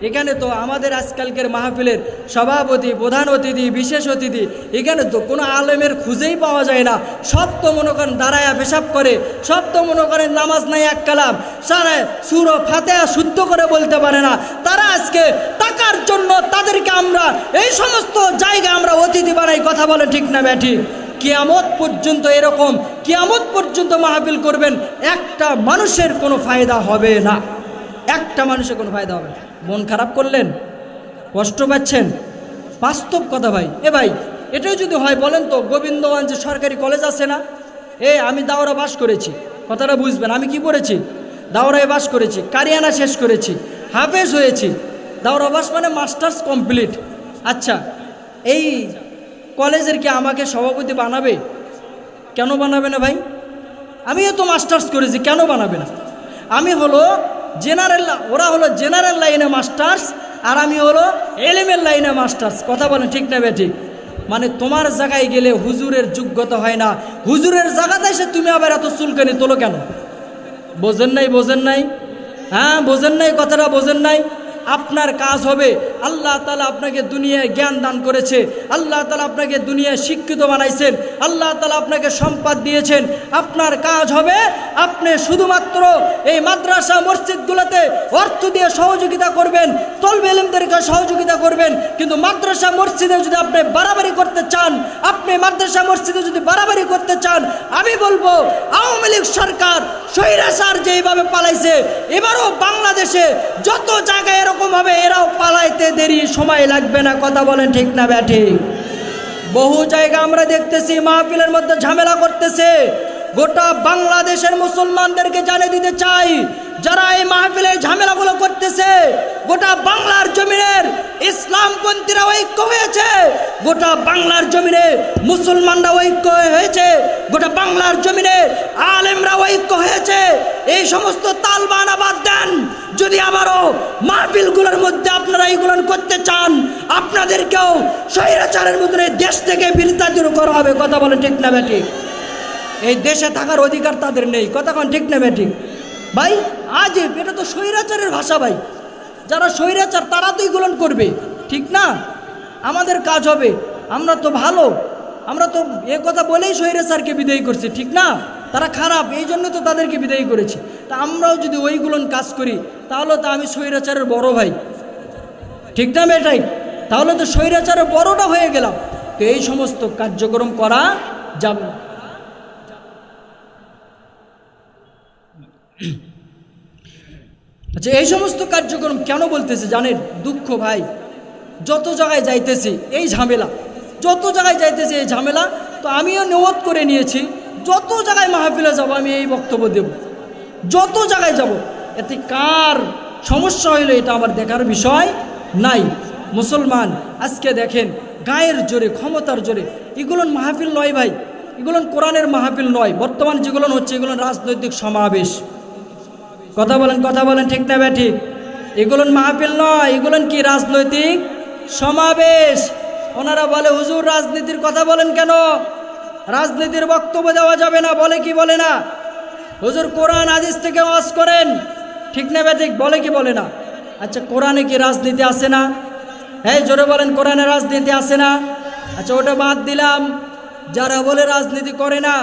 এখানে তো আমাদের আজকালকের মাহফিলের সভাপতি, প্রধান অতিথি, বিশেষ অতিথি, এখানে তো কোনো আলেমের খুঁজেই পাওয়া যায় না। সব তো মনে করেন দাঁড়ায়া পেশাব করে, সব তো মনে করেন নামাজ নাই এক কালাম, সারা সূরা ফাতিহা শুদ্ধ করে বলতে পারে না। তারা আজকে টাকার জন্য তাদেরকে আমরা এই সমস্ত জায়গায় আমরা অতিথি বানাই। কথা বলে ঠিক না ব্যাঠি? কিয়ামত পর্যন্ত এরকম, কিয়ামত পর্যন্ত মাহফিল করবেন, একটা মানুষের কোনো ফায়দা হবে না, একটা মানুষের কোনো ফায়দা হবে না। মন খারাপ করলেন? কষ্ট পাচ্ছেন? বাস্তব কথা ভাই। ভাই এটাও যদি হয় বলেন তো, গোবিন্দগঞ্জে সরকারি কলেজ আছে না? আমি দাওরা পাস করেছি, কথাটা বুঝবেন। আমি কি করেছি? দাওরায় পাস করেছি, কারিয়ানা শেষ করেছি, হাফেজ হয়েছি। দাওরা পাস মানে মাস্টার্স কমপ্লিট। আচ্ছা, এই কলেজের কি আমাকে সভাপতি বানাবে? কেন বানাবে না ভাই? আমিও তো মাস্টার্স করেছি, কেন বানাবে না? আমি হলো জেনারেল, ওরা হলো জেনারেল লাইনে মাস্টার্স, আর আমি হলো এলএমের লাইনে মাস্টার্স। কথা বলেন ঠিক না ঠিক? মানে তোমার জায়গায় গেলে হুজুরের যোগ্যতা হয় না, হুজুরের জায়গাতে এসে তুমি আবার এত চুলকানি তোলো কেন? বোঝেন নাই? হ্যাঁ বোঝেন নাই? কথাটা বোঝেন নাই? আপনার কাজ হবে, আল্লাহ তাআলা আপনাকে দুনিয়ায় জ্ঞান দান করেছে, আল্লাহ তাআলা আপনাকে দুনিয়ায় শিক্ষিত বানাইছেন, আল্লাহ তাআলা আপনাকে সম্পদ দিয়েছেন। আপনার কাজ হবে আপনি শুধুমাত্র এই মাদ্রাসা মসজিদগুলোতে অর্থ দিয়ে সহযোগিতা করবেন, তলবে ইলমদেরকে সহযোগিতা করবেন। কিন্তু মাদ্রাসা মসজিদে যদি আপনি বাড়াবাড়ি করতে চান, আপনি মাদ্রাসা মসজিদে যদি বাড়াবাড়ি করতে চান, আমি বলবো আওয়ামী লীগ সরকার স্বৈরাচার যেইভাবে পালাইছে, এবারও বাংলাদেশে যত জায়গায় এরকম হবে এরাও পালাইতে দেরি সময় লাগবে না। কথা বলেন ঠিক না ব্যাঠি? বহু জায়গা আমরা দেখতেছি মাহফিলের মধ্যে ঝামেলা করতেছে। গোটা বাংলাদেশের মুসলমানদেরকে জানিয়ে দিতে চাই, যারা এই মাহফিলে ঝামেলাগুলো করতেছে, গোটা বাংলার জমিনের ইসলামপন্থীরা ঐক্য হয়েছে, গোটা বাংলার জমিনে মুসলমানরা ঐক্য হয়েছে, গোটা বাংলার জমিনে আলেমরা ঐক্য হয়েছে। এই সমস্ত তালবানা বাদ দেন। যদি আবারও মাহফিলগুলোর মধ্যে আপনারা এইগুলো করতে চান, আপনাদেরকেও স্বৈরাচারের মধ্যে দেশ থেকে বিতাড়িত করা হবে। কথা বলেন ঠিক না বেঠিক? এই দেশে থাকার অধিকার তাদের নেই। কথা কোন ঠিক না বেঠিক? ভাই আজ এটা তো স্বৈরাচারের ভাষা ভাই। যারা স্বৈরাচার তারা তো এগুলো করবে, ঠিক না? আমাদের কাজ হবে, আমরা তো ভালো, আমরা তো এ কথা বলেই স্বৈরাচারকে বিদায়ী করছি, ঠিক না? তারা খারাপ, এই জন্য তো তাদেরকে বিদায়ী করেছি। তা আমরাও যদি ওইগুলো কাজ করি তাহলে তো আমি স্বৈরাচারের বড় ভাই, ঠিক না বেটাই? তাহলে তো স্বৈরাচারের বড়টা হয়ে গেলাম। তো এই সমস্ত কার্যক্রম করা যাবে না। আচ্ছা, এই সমস্ত কার্যক্রম কেন বলতেছে জানেন? দুঃখ ভাই, যত জায়গায় যাইতেছি এই ঝামেলা, যত জায়গায় যাইতেছি এই ঝামেলা। তো আমিও নিয়ত করে নিয়েছি, যত জায়গায় মাহফিলে যাব আমি এই বক্তব্য দেব, যত জায়গায় যাব। এতে কার সমস্যা হইলো এটা আমার দেখার বিষয় নাই। মুসলমান আজকে দেখেন গায়ের জোরে, ক্ষমতার জোরে এগুলো মাহফিল নয় ভাই, এগুলো কোরআনের মাহফিল নয়। বর্তমান যেগুলো হচ্ছে এগুলো রাজনৈতিক সমাবেশ। কথা বলেন, কথা বলেন ঠিক না ব্যাঠিক? এগুলো মাহফিল নয়, এগুলো কি রাজনৈতিক সমাবেশ। ওনারা বলে হুজুর রাজনীতির কথা বলেন কেন? রাজনীতির বক্তব্য দেওয়া যাবে না, বলে কি বলে না? হুজুর কোরআন হাদিস থেকে ওয়াজ করেন, ঠিক না ব্যাঠিক? বলে কি বলে না? আচ্ছা, কোরআনে কি রাজনীতি আছে না? হ্যাঁ জোরে বলেন, কোরআনে রাজনীতি আছে না? আচ্ছা, ওটা বাদ দিলাম। যারা বলে রাজনীতি করে না,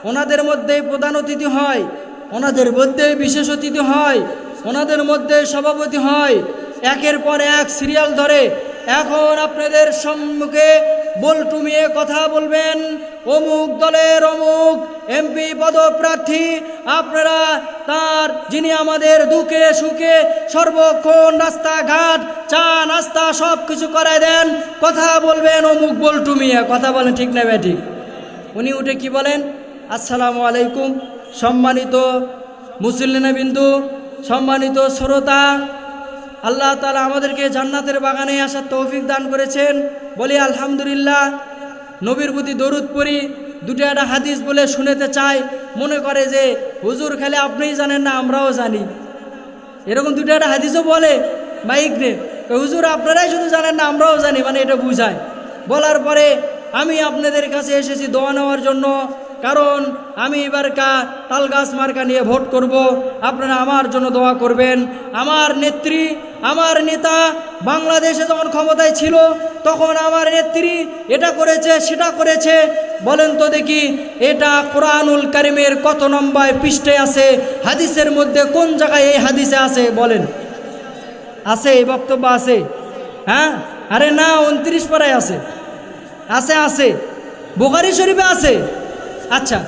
ওনাদের মধ্যেই প্রধান অতিথি হয়, ওনাদের মধ্যে বিশেষ অতিথি হয়, ওনাদের মধ্যে সভাপতি হয়, একের পর এক সিরিয়াল ধরে। এখন আপনাদের সম্মুখে বলটুমিয়ে কথা বলবেন অমুক দলের অমুক এমপি পদপ্রার্থী, আপনারা তার যিনি আমাদের দুঃখে সুখে সর্বক্ষণ রাস্তাঘাট চা নাস্তা সব কিছু করায় দেন, কথা বলবেন অমুক বলটুমিয়ে। কথা বলেন ঠিক না ব্যাঠিক? উনি উঠে কি বলেন? আসসালামু আলাইকুম সম্মানিত মুসল্লিনবিন্দু, সম্মানিত শ্রোতা, আল্লাহ তাআলা আমাদেরকে জান্নাতের বাগানে আসার তৌফিক দান করেছেন, বলি আলহামদুলিল্লাহ। নবীর প্রতি দরুদ পড়ি, দুটো একটা হাদিস বলে শুনেতে চাই। মনে করে যে হুজুর খালি আপনিই জানেন না, আমরাও জানি। এরকম দুটো একটা হাদিসও বলে মাইক রে, হুজুর আপনারাই শুধু জানেন না, আমরাও জানি, মানে এটা বুঝায়। বলার পরে আমি আপনাদের কাছে এসেছি দোয়া নেওয়ার জন্য, কারণ আমি এবারকার তালগাছ মার্কা নিয়ে ভোট করব। আপনারা আমার জন্য দোয়া করবেন। আমার নেত্রী, আমার নেতা বাংলাদেশে যখন ক্ষমতায় ছিল তখন আমার নেত্রী এটা করেছে সেটা করেছে। বলেন তো দেখি, এটা কোরআনুল কারিমের কত নম্বর পৃষ্ঠায় আছে? হাদিসের মধ্যে কোন জায়গায় এই হাদিসে আছে বলেন? আছে এই বক্তব্য আছে? হ্যাঁ, আরে না, 29 পারায় আছে, আছে আছে, বুখারী শরীফে আছে। আচ্ছা,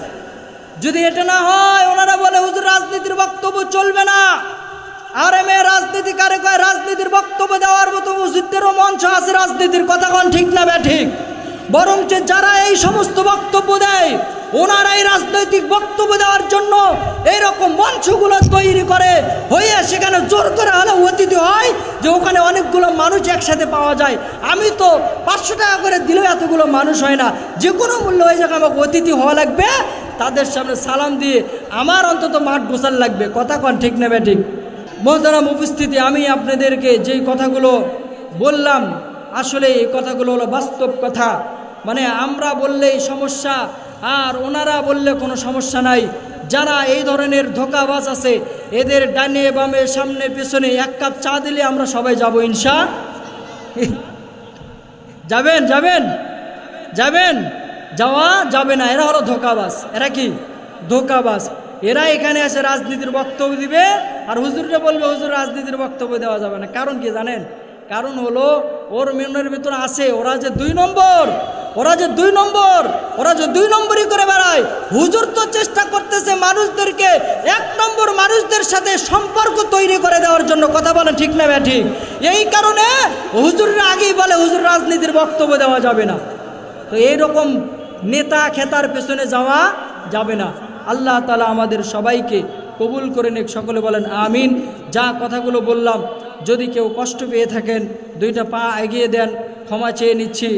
যদি এটা না হয়, ওনারা বলে হুজুর রাজনীতির বক্তব্য চলবে না। আরে মেয়ে, রাজনীতি কারে কয়? রাজনীতির বক্তব্য দেওয়ার মতো মসজিদেরও মঞ্চ আছে রাজনীতির। কথা কোন ঠিক না ব্যাঠিক? বরঞ্চ যারা এই সমস্ত বক্তব্য দেয়, ওনারাই রাজনৈতিক বক্তব্য দেওয়ার জন্য এইরকম মঞ্চগুলো তৈরি করে, হয়ে সেখানে জোর করে হলে অতিথি হয়, যে ওখানে অনেকগুলো মানুষ একসাথে পাওয়া যায়। আমি তো 500 টাকা করে দিলেও এতগুলো মানুষ হয় না। যে কোনো মূল্য হয়ে যাক, আমাকে অতিথি হওয়া লাগবে, তাদের সামনে সালাম দিয়ে আমার অন্তত মাঠ গোছাল লাগবে। কথা কোন ঠিক না ব্যাঠিক? মোহতারাম উপস্থিতি, আমি আপনাদেরকে যেই কথাগুলো বললাম, আসলে এই কথাগুলো হলো বাস্তব কথা। মানে আমরা বললেই সমস্যা, আর ওনারা বললে কোনো সমস্যা নাই। যারা এই ধরনের ধোঁকাবাজ আছে, এদের ডানে বামে সামনে পেছনে 1 কাপ চা দিলে আমরা সবাই যাব ইনশা। যাবেন যাবেন যাবেন? যাওয়া যাবে না। এরা হলো ধোঁকাবাজ। এরা কি ধোঁকাবাজ? এরা এখানে এসে রাজনীতির বক্তব্য দিবে, আর হুজুরকে বলবে হুজুর রাজনীতির বক্তব্য দেওয়া যাবে না। কারণ কি জানেন? কারণ হলো ওর মনের ভিতরে আছে ওরা যে 2 নম্বর, ওরা যে 2 নম্বর, ওরা যে 2 নম্বরই করে বেড়ায়। হুজুর তো চেষ্টা করতেছে মানুষদেরকে 1 নম্বর মানুষদের সাথে সম্পর্ক তৈরি করে দেওয়ার জন্য। কথা বলেন ঠিক না ব্যাঠিক? এই কারণে হুজুররা আগেই বলে হুজুর রাজনীতির বক্তব্য দেওয়া যাবে না। তো এইরকম নেতা খেতার পেছনে যাওয়া যাবে না। আল্লাহ তাআলা আমাদের সবাইকে কবুল করে নিক, সকলে বলেন আমিন। যা কথাগুলো বললাম, যদি কেউ কষ্ট পেয়ে থাকেন 2টা পা এগিয়ে দেন, ক্ষমা চেয়ে নিচ্ছি।